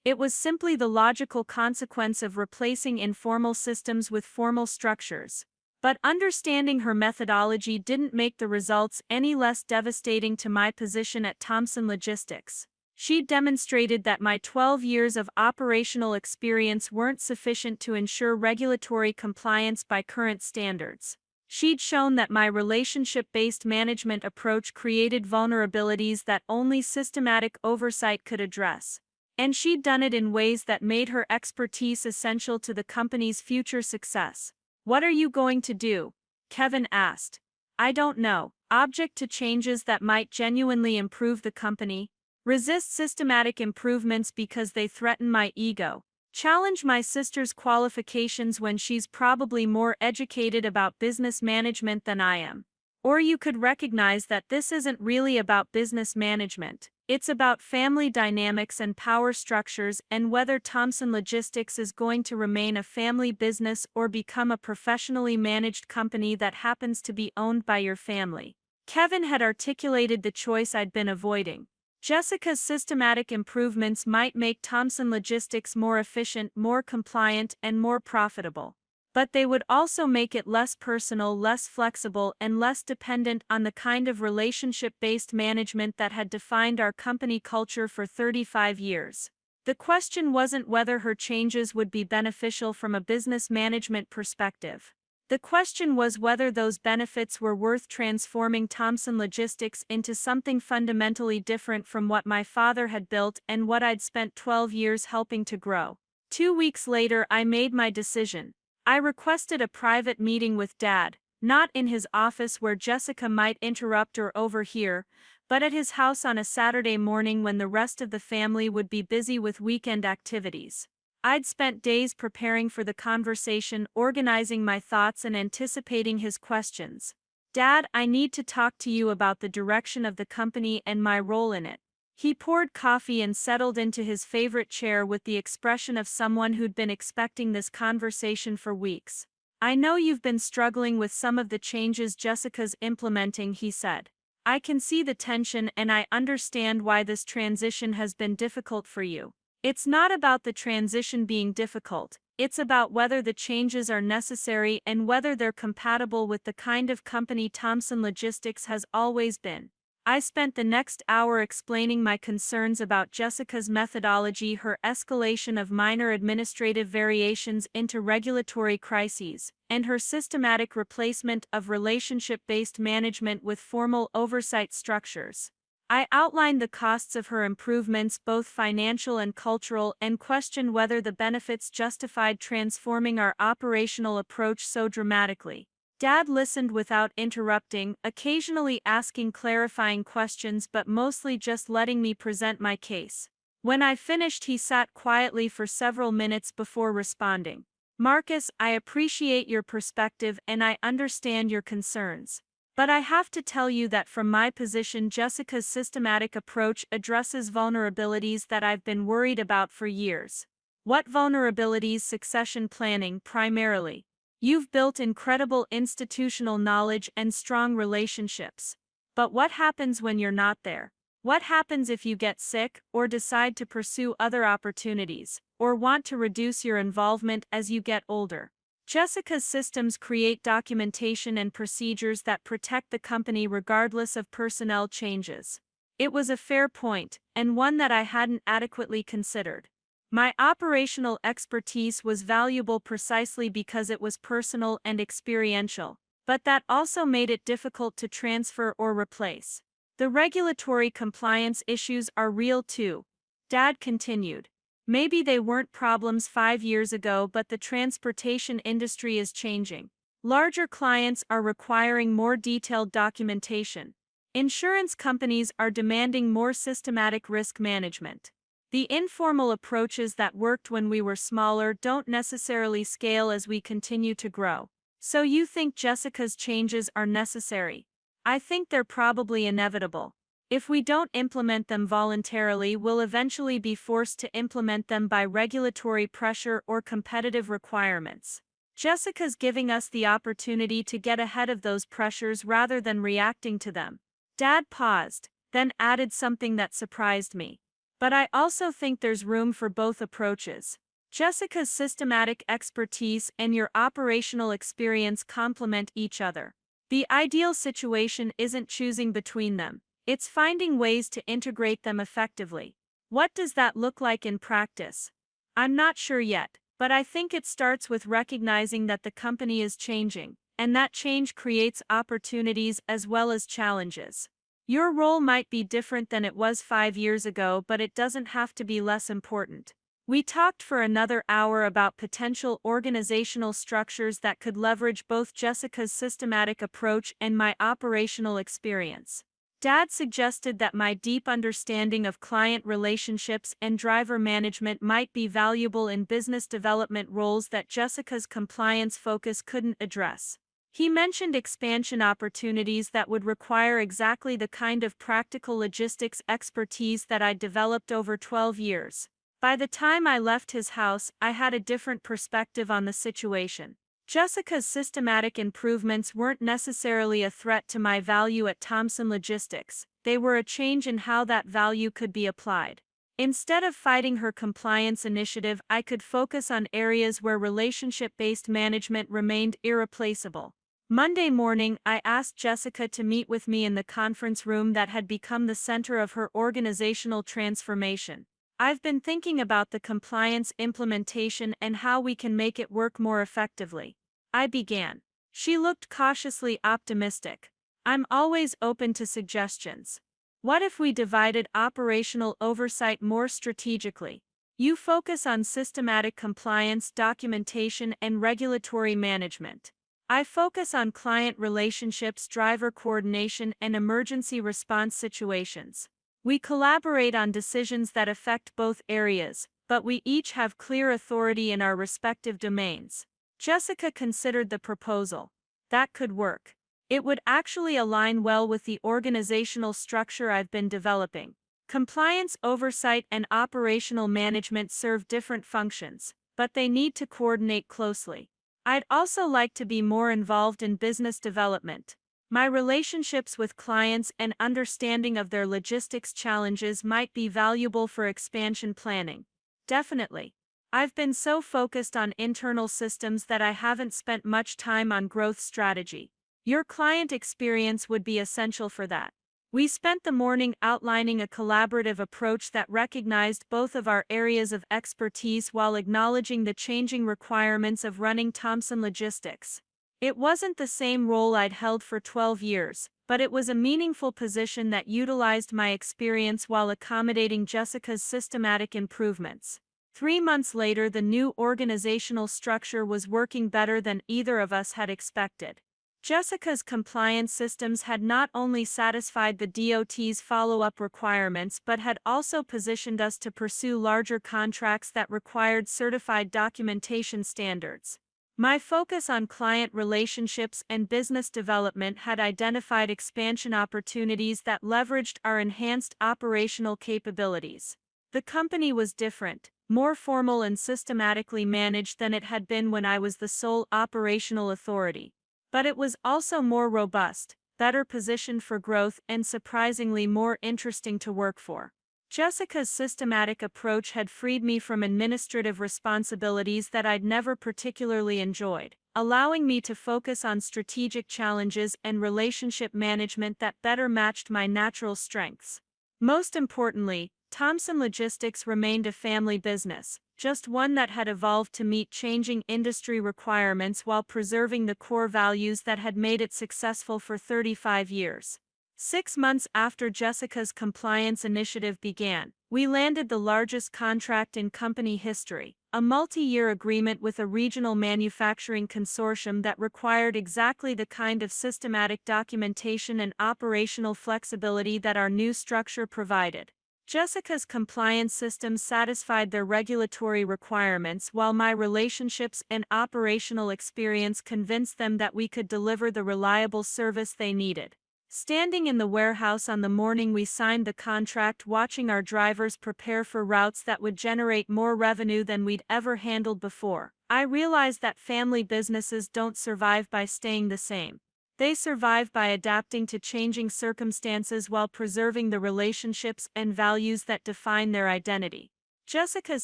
It was simply the logical consequence of replacing informal systems with formal structures. But understanding her methodology didn't make the results any less devastating to my position at Thomson Logistics. She demonstrated that my 12 years of operational experience weren't sufficient to ensure regulatory compliance by current standards. She'd shown that my relationship-based management approach created vulnerabilities that only systematic oversight could address. And she'd done it in ways that made her expertise essential to the company's future success. What are you going to do? Kevin asked. I don't know. Object to changes that might genuinely improve the company. Resist systematic improvements because they threaten my ego. Challenge my sister's qualifications when she's probably more educated about business management than I am. Or you could recognize that this isn't really about business management. It's about family dynamics and power structures and whether Thomson Logistics is going to remain a family business or become a professionally managed company that happens to be owned by your family. Kevin had articulated the choice I'd been avoiding. Jessica's systematic improvements might make Thomson Logistics more efficient, more compliant, and more profitable. But they would also make it less personal, less flexible, and less dependent on the kind of relationship-based management that had defined our company culture for 35 years. The question wasn't whether her changes would be beneficial from a business management perspective. The question was whether those benefits were worth transforming Thomson Logistics into something fundamentally different from what my father had built and what I'd spent 12 years helping to grow. 2 weeks later, I made my decision. I requested a private meeting with Dad, not in his office where Jessica might interrupt or overhear, but at his house on a Saturday morning when the rest of the family would be busy with weekend activities. I'd spent days preparing for the conversation, organizing my thoughts and anticipating his questions. Dad, I need to talk to you about the direction of the company and my role in it. He poured coffee and settled into his favorite chair with the expression of someone who'd been expecting this conversation for weeks. I know you've been struggling with some of the changes Jessica's implementing, he said. I can see the tension and I understand why this transition has been difficult for you. It's not about the transition being difficult, it's about whether the changes are necessary and whether they're compatible with the kind of company Thomson Logistics has always been. I spent the next hour explaining my concerns about Jessica's methodology, her escalation of minor administrative variations into regulatory crises, and her systematic replacement of relationship-based management with formal oversight structures. I outlined the costs of her improvements, both financial and cultural, and questioned whether the benefits justified transforming our operational approach so dramatically. Dad listened without interrupting, occasionally asking clarifying questions but mostly just letting me present my case. When I finished, he sat quietly for several minutes before responding. Marcus, I appreciate your perspective and I understand your concerns. But I have to tell you that from my position, Jessica's systematic approach addresses vulnerabilities that I've been worried about for years. What vulnerabilities? Succession planning, primarily. You've built incredible institutional knowledge and strong relationships. But what happens when you're not there? What happens if you get sick, or decide to pursue other opportunities, or want to reduce your involvement as you get older? Jessica's systems create documentation and procedures that protect the company regardless of personnel changes. It was a fair point, and one that I hadn't adequately considered. My operational expertise was valuable precisely because it was personal and experiential, but that also made it difficult to transfer or replace. The regulatory compliance issues are real too, Dad continued. Maybe they weren't problems 5 years ago, but the transportation industry is changing. Larger clients are requiring more detailed documentation. Insurance companies are demanding more systematic risk management. The informal approaches that worked when we were smaller don't necessarily scale as we continue to grow. So you think Jessica's changes are necessary? I think they're probably inevitable. If we don't implement them voluntarily, we'll eventually be forced to implement them by regulatory pressure or competitive requirements. Jessica's giving us the opportunity to get ahead of those pressures rather than reacting to them. Dad paused, then added something that surprised me. But I also think there's room for both approaches. Jessica's systematic expertise and your operational experience complement each other. The ideal situation isn't choosing between them, it's finding ways to integrate them effectively. What does that look like in practice? I'm not sure yet, but I think it starts with recognizing that the company is changing, and that change creates opportunities as well as challenges. Your role might be different than it was 5 years ago, but it doesn't have to be less important. We talked for another hour about potential organizational structures that could leverage both Jessica's systematic approach and my operational experience. Dad suggested that my deep understanding of client relationships and driver management might be valuable in business development roles that Jessica's compliance focus couldn't address. He mentioned expansion opportunities that would require exactly the kind of practical logistics expertise that I'd developed over 12 years. By the time I left his house, I had a different perspective on the situation. Jessica's systematic improvements weren't necessarily a threat to my value at Thomson Logistics, they were a change in how that value could be applied. Instead of fighting her compliance initiative, I could focus on areas where relationship-based management remained irreplaceable. Monday morning, I asked Jessica to meet with me in the conference room that had become the center of her organizational transformation. I've been thinking about the compliance implementation and how we can make it work more effectively. I began. She looked cautiously optimistic. I'm always open to suggestions. What if we divided operational oversight more strategically? You focus on systematic compliance, documentation, and regulatory management. I focus on client relationships, driver coordination, and emergency response situations. We collaborate on decisions that affect both areas, but we each have clear authority in our respective domains. Jessica considered the proposal. That could work. It would actually align well with the organizational structure I've been developing. Compliance oversight and operational management serve different functions, but they need to coordinate closely. I'd also like to be more involved in business development. My relationships with clients and understanding of their logistics challenges might be valuable for expansion planning. Definitely. I've been so focused on internal systems that I haven't spent much time on growth strategy. Your client experience would be essential for that. We spent the morning outlining a collaborative approach that recognized both of our areas of expertise while acknowledging the changing requirements of running Thomson Logistics. It wasn't the same role I'd held for 12 years, but it was a meaningful position that utilized my experience while accommodating Jessica's systematic improvements. 3 months later, the new organizational structure was working better than either of us had expected. Jessica's compliance systems had not only satisfied the DOT's follow-up requirements but had also positioned us to pursue larger contracts that required certified documentation standards. My focus on client relationships and business development had identified expansion opportunities that leveraged our enhanced operational capabilities. The company was different, more formal and systematically managed than it had been when I was the sole operational authority. But it was also more robust, better positioned for growth, and surprisingly more interesting to work for. Jessica's systematic approach had freed me from administrative responsibilities that I'd never particularly enjoyed, allowing me to focus on strategic challenges and relationship management that better matched my natural strengths. Most importantly, Thomson Logistics remained a family business, just one that had evolved to meet changing industry requirements while preserving the core values that had made it successful for 35 years. 6 months after Jessica's compliance initiative began, we landed the largest contract in company history, a multi-year agreement with a regional manufacturing consortium that required exactly the kind of systematic documentation and operational flexibility that our new structure provided. Jessica's compliance systems satisfied their regulatory requirements while my relationships and operational experience convinced them that we could deliver the reliable service they needed. Standing in the warehouse on the morning we signed the contract, watching our drivers prepare for routes that would generate more revenue than we'd ever handled before, I realized that family businesses don't survive by staying the same. They survive by adapting to changing circumstances while preserving the relationships and values that define their identity. Jessica's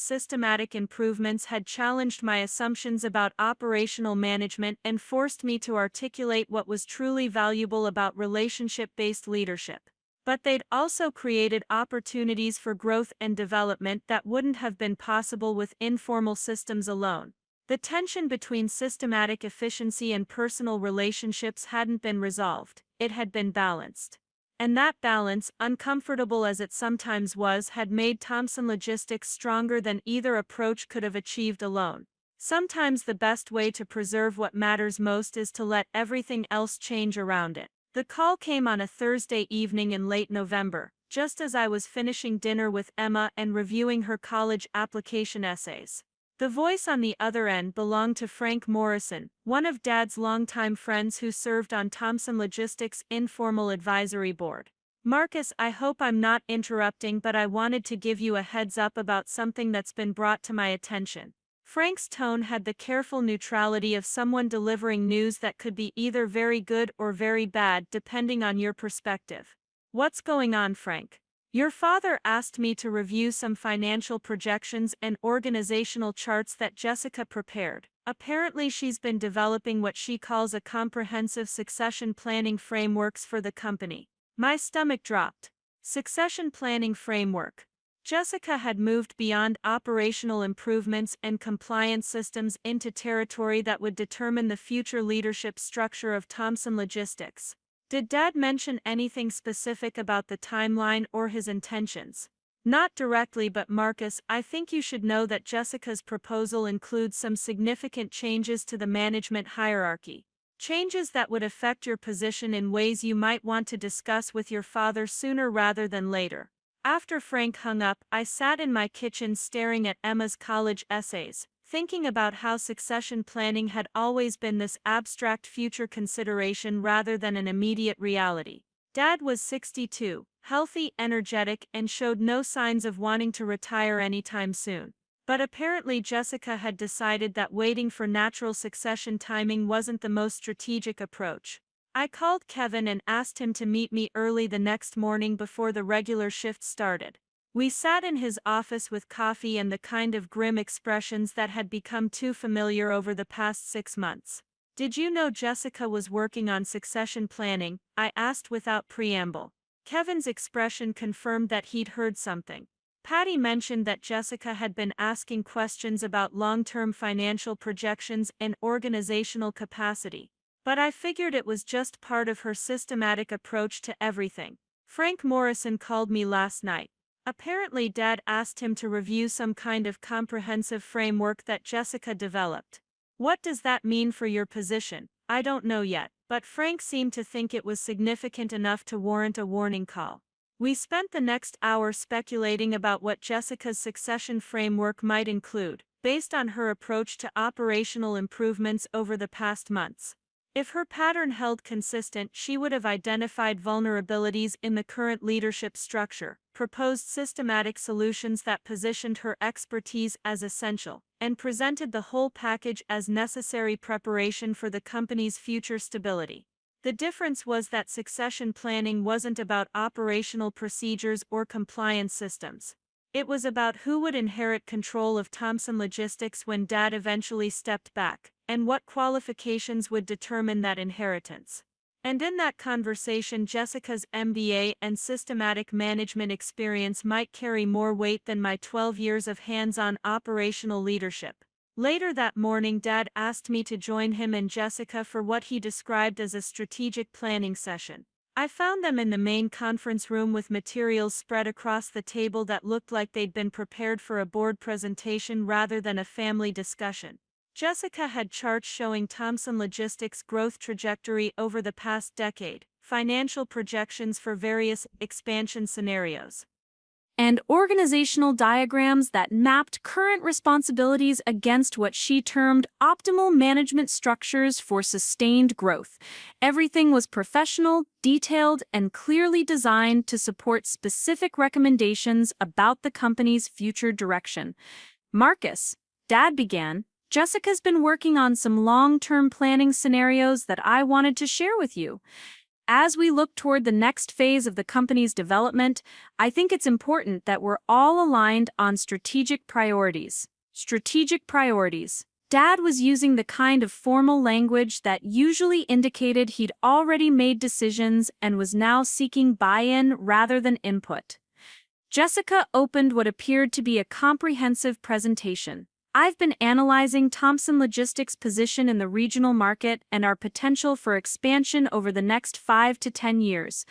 systematic improvements had challenged my assumptions about operational management and forced me to articulate what was truly valuable about relationship-based leadership. But they'd also created opportunities for growth and development that wouldn't have been possible with informal systems alone. The tension between systematic efficiency and personal relationships hadn't been resolved, it had been balanced. And that balance, uncomfortable as it sometimes was, had made Thomson Logistics stronger than either approach could have achieved alone. Sometimes the best way to preserve what matters most is to let everything else change around it. The call came on a Thursday evening in late November, just as I was finishing dinner with Emma and reviewing her college application essays. The voice on the other end belonged to Frank Morrison, one of Dad's longtime friends who served on Thomson Logistics' informal advisory board. "Marcus, I hope I'm not interrupting, but I wanted to give you a heads up about something that's been brought to my attention." Frank's tone had the careful neutrality of someone delivering news that could be either very good or very bad depending on your perspective. "What's going on, Frank?" "Your father asked me to review some financial projections and organizational charts that Jessica prepared. Apparently she's been developing what she calls a comprehensive succession planning frameworks for the company." My stomach dropped. Succession planning framework. Jessica had moved beyond operational improvements and compliance systems into territory that would determine the future leadership structure of Thomson Logistics. "Did Dad mention anything specific about the timeline or his intentions?" "Not directly, but Marcus, I think you should know that Jessica's proposal includes some significant changes to the management hierarchy. Changes that would affect your position in ways you might want to discuss with your father sooner rather than later." After Frank hung up, I sat in my kitchen staring at Emma's college essays, thinking about how succession planning had always been this abstract future consideration rather than an immediate reality. Dad was 62, healthy, energetic, and showed no signs of wanting to retire anytime soon. But apparently Jessica had decided that waiting for natural succession timing wasn't the most strategic approach. I called Kevin and asked him to meet me early the next morning before the regular shift started. We sat in his office with coffee and the kind of grim expressions that had become too familiar over the past 6 months. "Did you know Jessica was working on succession planning?" I asked without preamble. Kevin's expression confirmed that he'd heard something. Patty mentioned that Jessica had been asking questions about long-term financial projections and organizational capacity. But I figured it was just part of her systematic approach to everything. "Frank Morrison called me last night. Apparently Dad asked him to review some kind of comprehensive framework that Jessica developed." "What does that mean for your position?" "I don't know yet, but Frank seemed to think it was significant enough to warrant a warning call. We spent the next hour speculating about what Jessica's succession framework might include, based on her approach to operational improvements over the past months. If her pattern held consistent, she would have identified vulnerabilities in the current leadership structure, proposed systematic solutions that positioned her expertise as essential, and presented the whole package as necessary preparation for the company's future stability. The difference was that succession planning wasn't about operational procedures or compliance systems. It was about who would inherit control of Thomson Logistics when Dad eventually stepped back, and what qualifications would determine that inheritance. And in that conversation, Jessica's MBA and systematic management experience might carry more weight than my 12 years of hands-on operational leadership. Later that morning, Dad asked me to join him and Jessica for what he described as a strategic planning session. I found them in the main conference room with materials spread across the table that looked like they'd been prepared for a board presentation rather than a family discussion. Jessica had charts showing Thomson Logistics' growth trajectory over the past decade, financial projections for various expansion scenarios, and organizational diagrams that mapped current responsibilities against what she termed optimal management structures for sustained growth. Everything was professional, detailed, and clearly designed to support specific recommendations about the company's future direction. "Marcus," Dad began, "Jessica's been working on some long-term planning scenarios that I wanted to share with you. As we look toward the next phase of the company's development, I think it's important that we're all aligned on strategic priorities." Strategic priorities. Dad was using the kind of formal language that usually indicated he'd already made decisions and was now seeking buy-in rather than input. Jessica opened what appeared to be a comprehensive presentation. "I've been analyzing Thomson Logistics' position in the regional market and our potential for expansion over the next 5 to 10 years.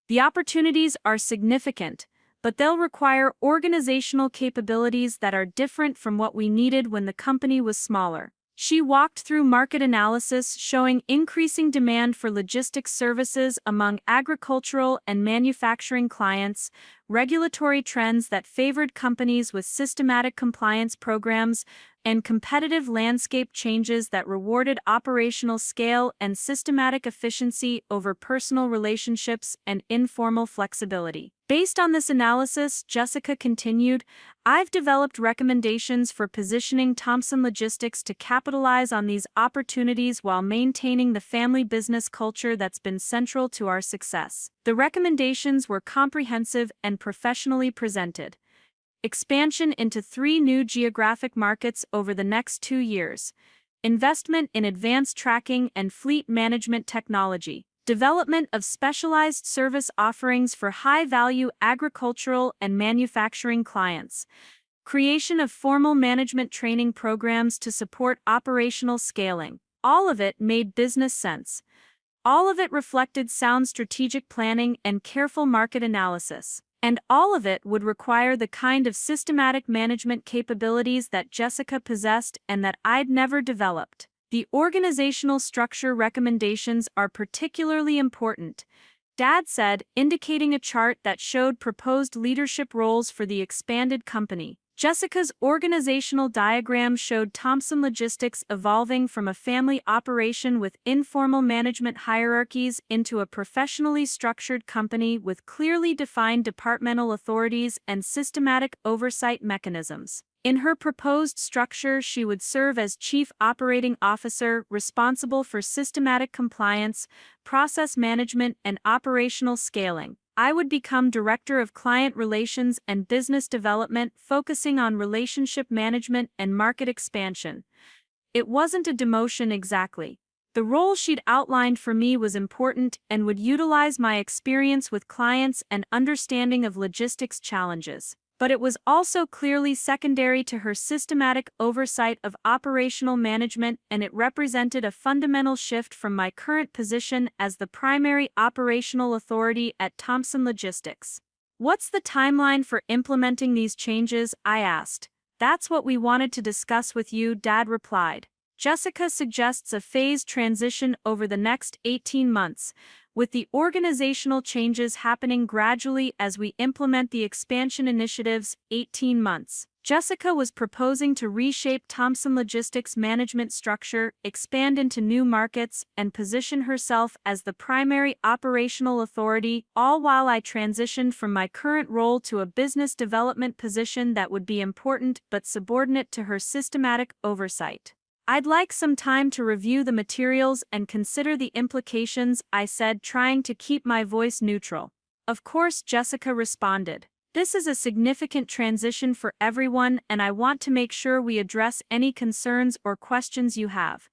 The opportunities are significant, but they'll require organizational capabilities that are different from what we needed when the company was smaller." She walked through market analysis showing increasing demand for logistics services among agricultural and manufacturing clients, regulatory trends that favored companies with systematic compliance programs, and competitive landscape changes that rewarded operational scale and systematic efficiency over personal relationships and informal flexibility. Based on this analysis, Jessica continued, "I've developed recommendations for positioning Thomson Logistics to capitalize on these opportunities while maintaining the family business culture that's been central to our success." The recommendations were comprehensive and professionally presented. Expansion into 3 new geographic markets over the next 2 years. Investment in advanced tracking and fleet management technology. Development of specialized service offerings for high-value agricultural and manufacturing clients. Creation of formal management training programs to support operational scaling. All of it made business sense. All of it reflected sound strategic planning and careful market analysis. And all of it would require the kind of systematic management capabilities that Jessica possessed and that I'd never developed. "The organizational structure recommendations are particularly important," Dad said, indicating a chart that showed proposed leadership roles for the expanded company. Jessica's organizational diagram showed Thomson Logistics evolving from a family operation with informal management hierarchies into a professionally structured company with clearly defined departmental authorities and systematic oversight mechanisms. In her proposed structure, she would serve as Chief Operating Officer, responsible for systematic compliance, process management, and operational scaling. I would become Director of Client Relations and Business Development, focusing on relationship management and market expansion. It wasn't a demotion exactly. The role she'd outlined for me was important and would utilize my experience with clients and understanding of logistics challenges. But it was also clearly secondary to her systematic oversight of operational management, and it represented a fundamental shift from my current position as the primary operational authority at Thomson Logistics. "What's the timeline for implementing these changes?" I asked. "That's what we wanted to discuss with you," Dad replied. Jessica suggests a phased transition over the next 18 months, with the organizational changes happening gradually as we implement the expansion initiatives. 18 months. Jessica was proposing to reshape Thomson Logistics' management structure, expand into new markets, and position herself as the primary operational authority, all while I transitioned from my current role to a business development position that would be important but subordinate to her systematic oversight. I'd like some time to review the materials and consider the implications, I said, trying to keep my voice neutral. Of course, Jessica responded. This is a significant transition for everyone, and I want to make sure we address any concerns or questions you have.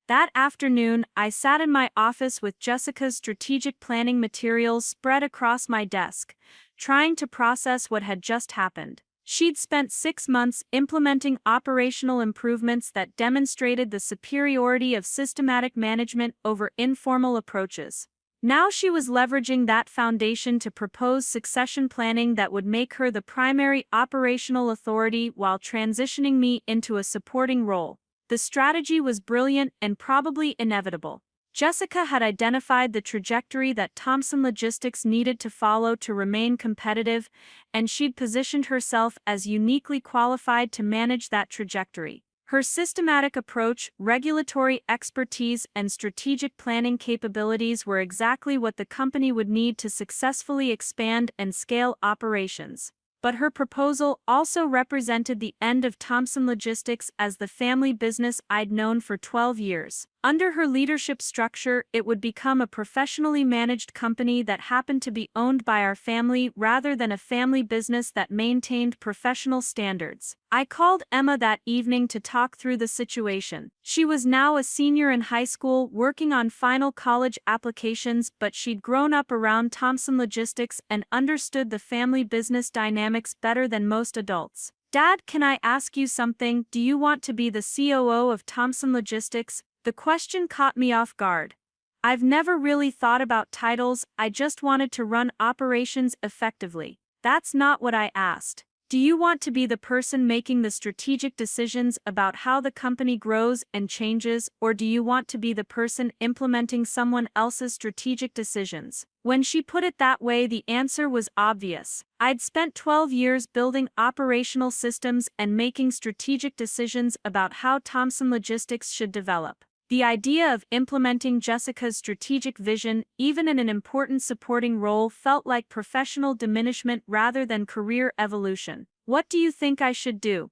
That afternoon, I sat in my office with Jessica's strategic planning materials spread across my desk, trying to process what had just happened. She'd spent 6 months implementing operational improvements that demonstrated the superiority of systematic management over informal approaches. Now she was leveraging that foundation to propose succession planning that would make her the primary operational authority while transitioning me into a supporting role. The strategy was brilliant and probably inevitable. Jessica had identified the trajectory that Thomson Logistics needed to follow to remain competitive, and she'd positioned herself as uniquely qualified to manage that trajectory. Her systematic approach, regulatory expertise, and strategic planning capabilities were exactly what the company would need to successfully expand and scale operations. But her proposal also represented the end of Thomson Logistics as the family business I'd known for 12 years. Under her leadership structure, it would become a professionally managed company that happened to be owned by our family rather than a family business that maintained professional standards. I called Emma that evening to talk through the situation. She was now a senior in high school working on final college applications, but she'd grown up around Thomson Logistics and understood the family business dynamics better than most adults. Dad, can I ask you something? Do you want to be the COO of Thomson Logistics? The question caught me off guard. I've never really thought about titles, I just wanted to run operations effectively. That's not what I asked. Do you want to be the person making the strategic decisions about how the company grows and changes, or do you want to be the person implementing someone else's strategic decisions? When she put it that way, the answer was obvious. I'd spent 12 years building operational systems and making strategic decisions about how Thomson Logistics should develop. The idea of implementing Jessica's strategic vision, even in an important supporting role, felt like professional diminishment rather than career evolution. What do you think I should do?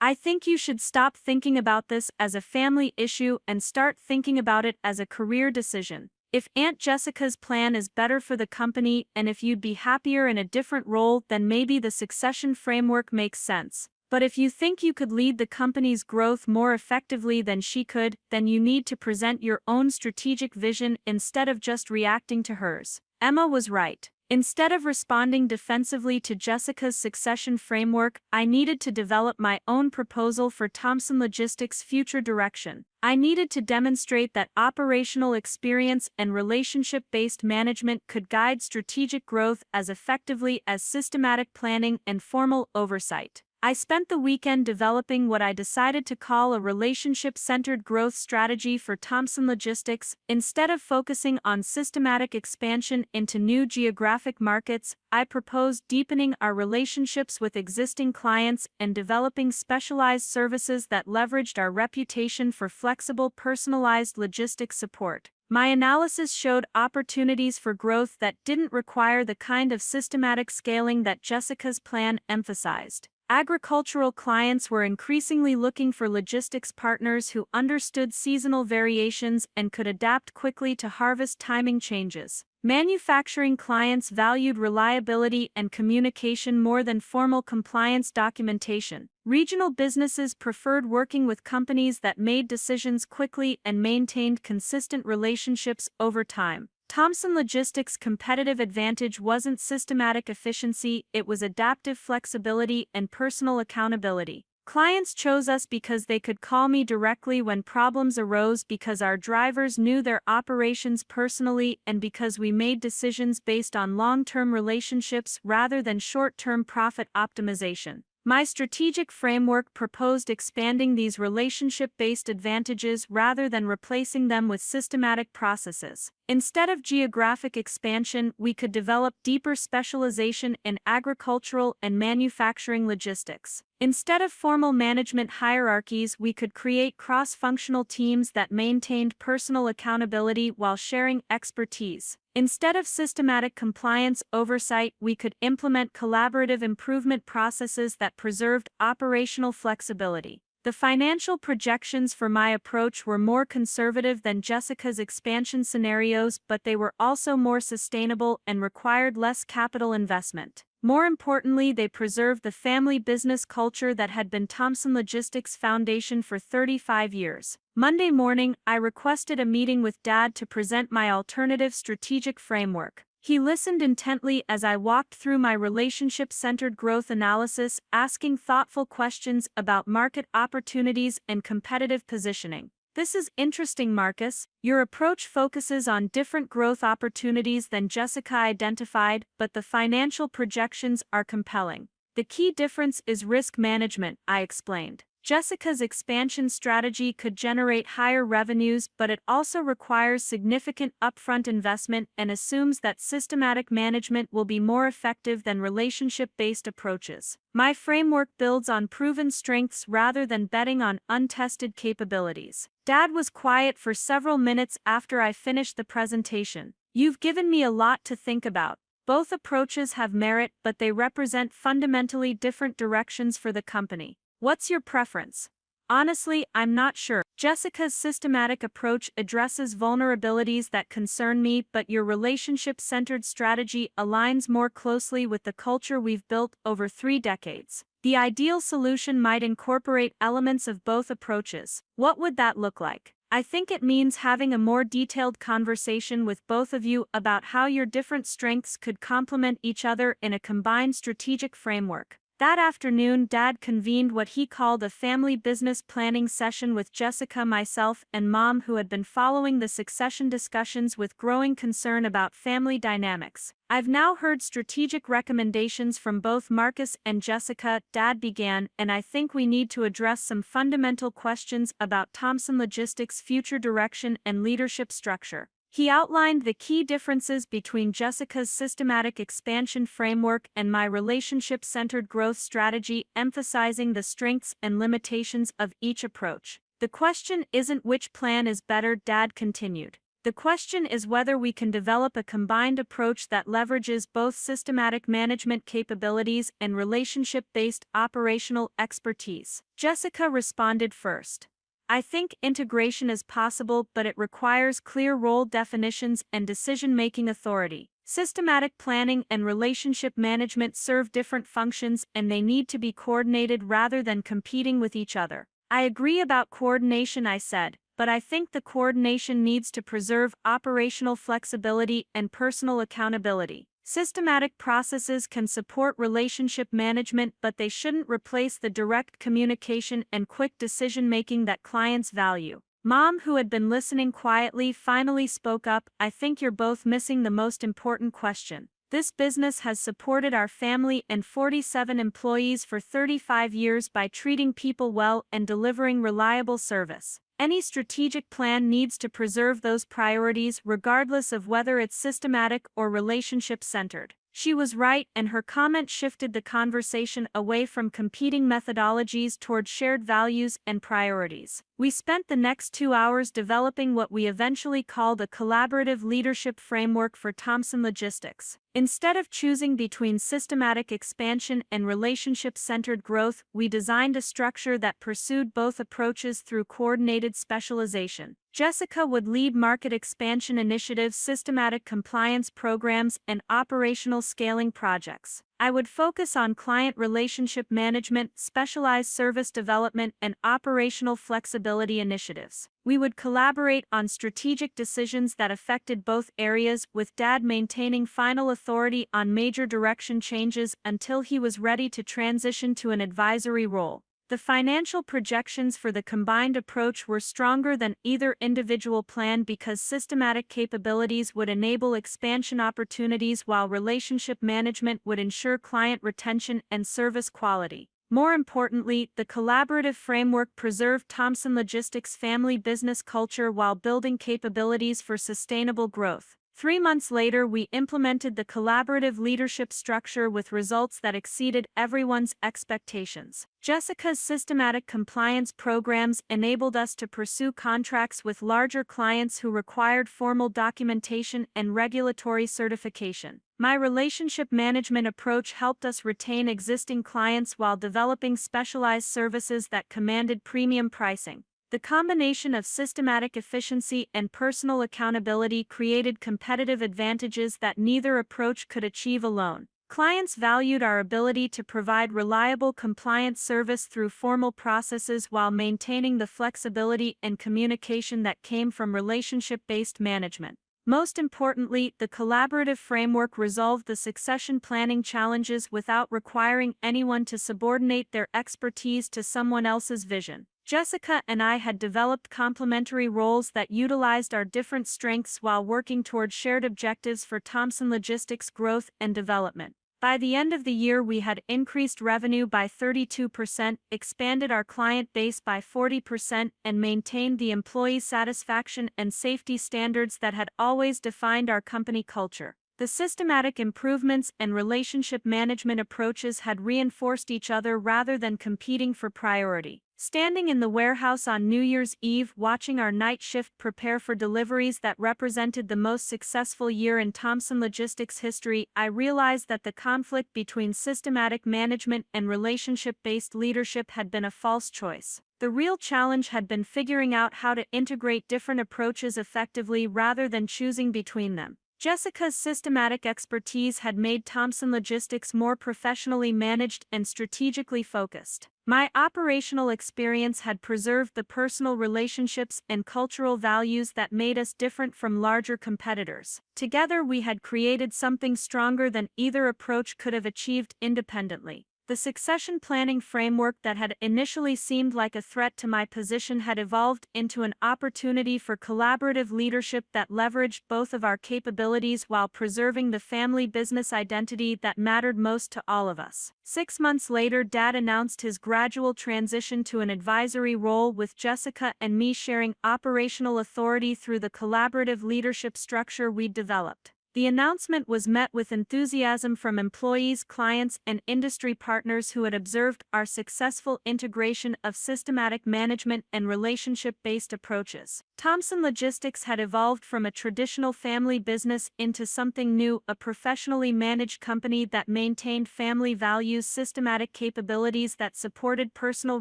I think you should stop thinking about this as a family issue and start thinking about it as a career decision. If Aunt Jessica's plan is better for the company and if you'd be happier in a different role, then maybe the succession framework makes sense. But if you think you could lead the company's growth more effectively than she could, then you need to present your own strategic vision instead of just reacting to hers. Emma was right. Instead of responding defensively to Jessica's succession framework, I needed to develop my own proposal for Thomson Logistics' future direction. I needed to demonstrate that operational experience and relationship-based management could guide strategic growth as effectively as systematic planning and formal oversight. I spent the weekend developing what I decided to call a relationship-centered growth strategy for Thomson Logistics. Instead of focusing on systematic expansion into new geographic markets, I proposed deepening our relationships with existing clients and developing specialized services that leveraged our reputation for flexible, personalized logistics support. My analysis showed opportunities for growth that didn't require the kind of systematic scaling that Jessica's plan emphasized. Agricultural clients were increasingly looking for logistics partners who understood seasonal variations and could adapt quickly to harvest timing changes. Manufacturing clients valued reliability and communication more than formal compliance documentation. Regional businesses preferred working with companies that made decisions quickly and maintained consistent relationships over time. Thomson Logistics' competitive advantage wasn't systematic efficiency, it was adaptive flexibility and personal accountability. Clients chose us because they could call me directly when problems arose, because our drivers knew their operations personally, and because we made decisions based on long-term relationships rather than short-term profit optimization. My strategic framework proposed expanding these relationship-based advantages rather than replacing them with systematic processes. Instead of geographic expansion, we could develop deeper specialization in agricultural and manufacturing logistics. Instead of formal management hierarchies, we could create cross-functional teams that maintained personal accountability while sharing expertise. Instead of systematic compliance oversight, we could implement collaborative improvement processes that preserved operational flexibility. The financial projections for my approach were more conservative than Jessica's expansion scenarios, but they were also more sustainable and required less capital investment. More importantly, they preserved the family business culture that had been Thomson Logistics' foundation for 35 years. Monday morning, I requested a meeting with Dad to present my alternative strategic framework. He listened intently as I walked through my relationship-centered growth analysis, asking thoughtful questions about market opportunities and competitive positioning. "This is interesting, Marcus. Your approach focuses on different growth opportunities than Jessica identified, but the financial projections are compelling. The key difference is risk management," I explained. "Jessica's expansion strategy could generate higher revenues, but it also requires significant upfront investment and assumes that systematic management will be more effective than relationship-based approaches. My framework builds on proven strengths rather than betting on untested capabilities." Dad was quiet for several minutes after I finished the presentation. "You've given me a lot to think about. Both approaches have merit, but they represent fundamentally different directions for the company. What's your preference?" "Honestly, I'm not sure. Jessica's systematic approach addresses vulnerabilities that concern me, but your relationship-centered strategy aligns more closely with the culture we've built over 3 decades. The ideal solution might incorporate elements of both approaches. What would that look like?" "I think it means having a more detailed conversation with both of you about how your different strengths could complement each other in a combined strategic framework." That afternoon, Dad convened what he called a family business planning session with Jessica, myself, and Mom, who had been following the succession discussions with growing concern about family dynamics. "I've now heard strategic recommendations from both Marcus and Jessica," Dad began, "and I think we need to address some fundamental questions about Thomson Logistics' future direction and leadership structure." He outlined the key differences between Jessica's systematic expansion framework and my relationship-centered growth strategy, emphasizing the strengths and limitations of each approach. "The question isn't which plan is better," Dad continued. "The question is whether we can develop a combined approach that leverages both systematic management capabilities and relationship-based operational expertise." Jessica responded first. "I think integration is possible, but it requires clear role definitions and decision-making authority. Systematic planning and relationship management serve different functions, and they need to be coordinated rather than competing with each other." "I agree about coordination," I said, "but I think the coordination needs to preserve operational flexibility and personal accountability. Systematic processes can support relationship management, but they shouldn't replace the direct communication and quick decision-making that clients value." Mom, who had been listening quietly, finally spoke up. "I think you're both missing the most important question. This business has supported our family and 47 employees for 35 years by treating people well and delivering reliable service. Any strategic plan needs to preserve those priorities regardless of whether it's systematic or relationship-centered." She was right, and her comment shifted the conversation away from competing methodologies toward shared values and priorities. We spent the next 2 hours developing what we eventually called a collaborative leadership framework for Thomson Logistics. Instead of choosing between systematic expansion and relationship-centered growth, we designed a structure that pursued both approaches through coordinated specialization. Jessica would lead market expansion initiatives, systematic compliance programs, and operational scaling projects. I would focus on client relationship management, specialized service development, and operational flexibility initiatives. We would collaborate on strategic decisions that affected both areas, with Dad maintaining final authority on major direction changes until he was ready to transition to an advisory role. The financial projections for the combined approach were stronger than either individual plan because systematic capabilities would enable expansion opportunities while relationship management would ensure client retention and service quality. More importantly, the collaborative framework preserved Thomson Logistics' family business culture while building capabilities for sustainable growth. 3 months later, we implemented the collaborative leadership structure with results that exceeded everyone's expectations. Jessica's systematic compliance programs enabled us to pursue contracts with larger clients who required formal documentation and regulatory certification. My relationship management approach helped us retain existing clients while developing specialized services that commanded premium pricing. The combination of systematic efficiency and personal accountability created competitive advantages that neither approach could achieve alone. Clients valued our ability to provide reliable compliance service through formal processes while maintaining the flexibility and communication that came from relationship-based management. Most importantly, the collaborative framework resolved the succession planning challenges without requiring anyone to subordinate their expertise to someone else's vision. Jessica and I had developed complementary roles that utilized our different strengths while working toward shared objectives for Thomson Logistics' growth and development. By the end of the year, we had increased revenue by 32%, expanded our client base by 40%, and maintained the employee satisfaction and safety standards that had always defined our company culture. The systematic improvements and relationship management approaches had reinforced each other rather than competing for priority. Standing in the warehouse on New Year's Eve, watching our night shift prepare for deliveries that represented the most successful year in Thomson Logistics history, I realized that the conflict between systematic management and relationship-based leadership had been a false choice. The real challenge had been figuring out how to integrate different approaches effectively rather than choosing between them. Jessica's systematic expertise had made Thomson Logistics more professionally managed and strategically focused. My operational experience had preserved the personal relationships and cultural values that made us different from larger competitors. Together, we had created something stronger than either approach could have achieved independently. The succession planning framework that had initially seemed like a threat to my position had evolved into an opportunity for collaborative leadership that leveraged both of our capabilities while preserving the family business identity that mattered most to all of us. 6 months later, Dad announced his gradual transition to an advisory role, with Jessica and me sharing operational authority through the collaborative leadership structure we'd developed. The announcement was met with enthusiasm from employees, clients, and industry partners who had observed our successful integration of systematic management and relationship-based approaches. Thomson Logistics had evolved from a traditional family business into something new, a professionally managed company that maintained family values, systematic capabilities that supported personal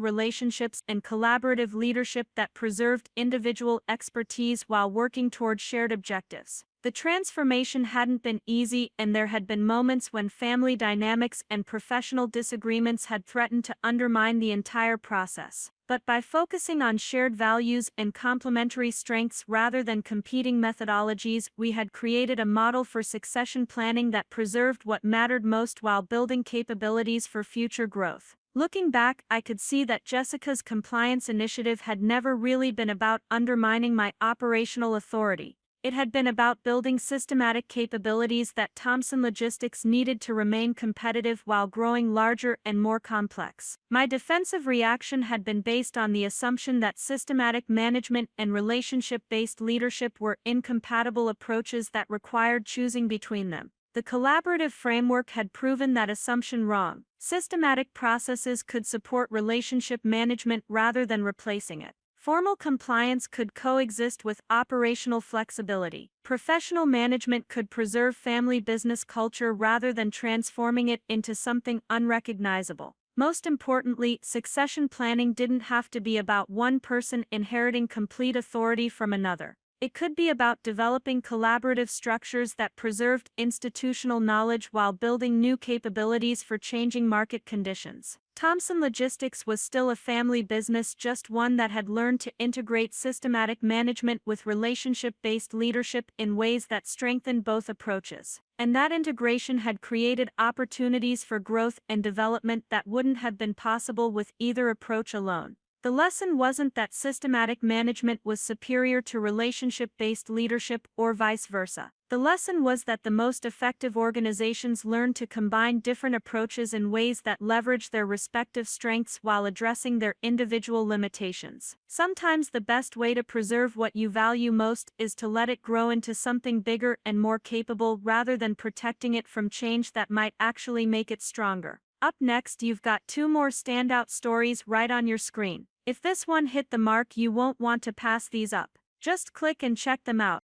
relationships, and collaborative leadership that preserved individual expertise while working toward shared objectives. The transformation hadn't been easy, and there had been moments when family dynamics and professional disagreements had threatened to undermine the entire process. But by focusing on shared values and complementary strengths rather than competing methodologies, we had created a model for succession planning that preserved what mattered most while building capabilities for future growth. Looking back, I could see that Jessica's compliance initiative had never really been about undermining my operational authority. It had been about building systematic capabilities that Thomson Logistics needed to remain competitive while growing larger and more complex. My defensive reaction had been based on the assumption that systematic management and relationship-based leadership were incompatible approaches that required choosing between them. The collaborative framework had proven that assumption wrong. Systematic processes could support relationship management rather than replacing it. Formal compliance could coexist with operational flexibility. Professional management could preserve family business culture rather than transforming it into something unrecognizable. Most importantly, succession planning didn't have to be about one person inheriting complete authority from another. It could be about developing collaborative structures that preserved institutional knowledge while building new capabilities for changing market conditions. Thomson Logistics was still a family business, just one that had learned to integrate systematic management with relationship-based leadership in ways that strengthened both approaches. And that integration had created opportunities for growth and development that wouldn't have been possible with either approach alone. The lesson wasn't that systematic management was superior to relationship-based leadership or vice versa. The lesson was that the most effective organizations learn to combine different approaches in ways that leverage their respective strengths while addressing their individual limitations. Sometimes the best way to preserve what you value most is to let it grow into something bigger and more capable rather than protecting it from change that might actually make it stronger. Up next, you've got 2 more standout stories right on your screen. If this one hit the mark, you won't want to pass these up. Just click and check them out.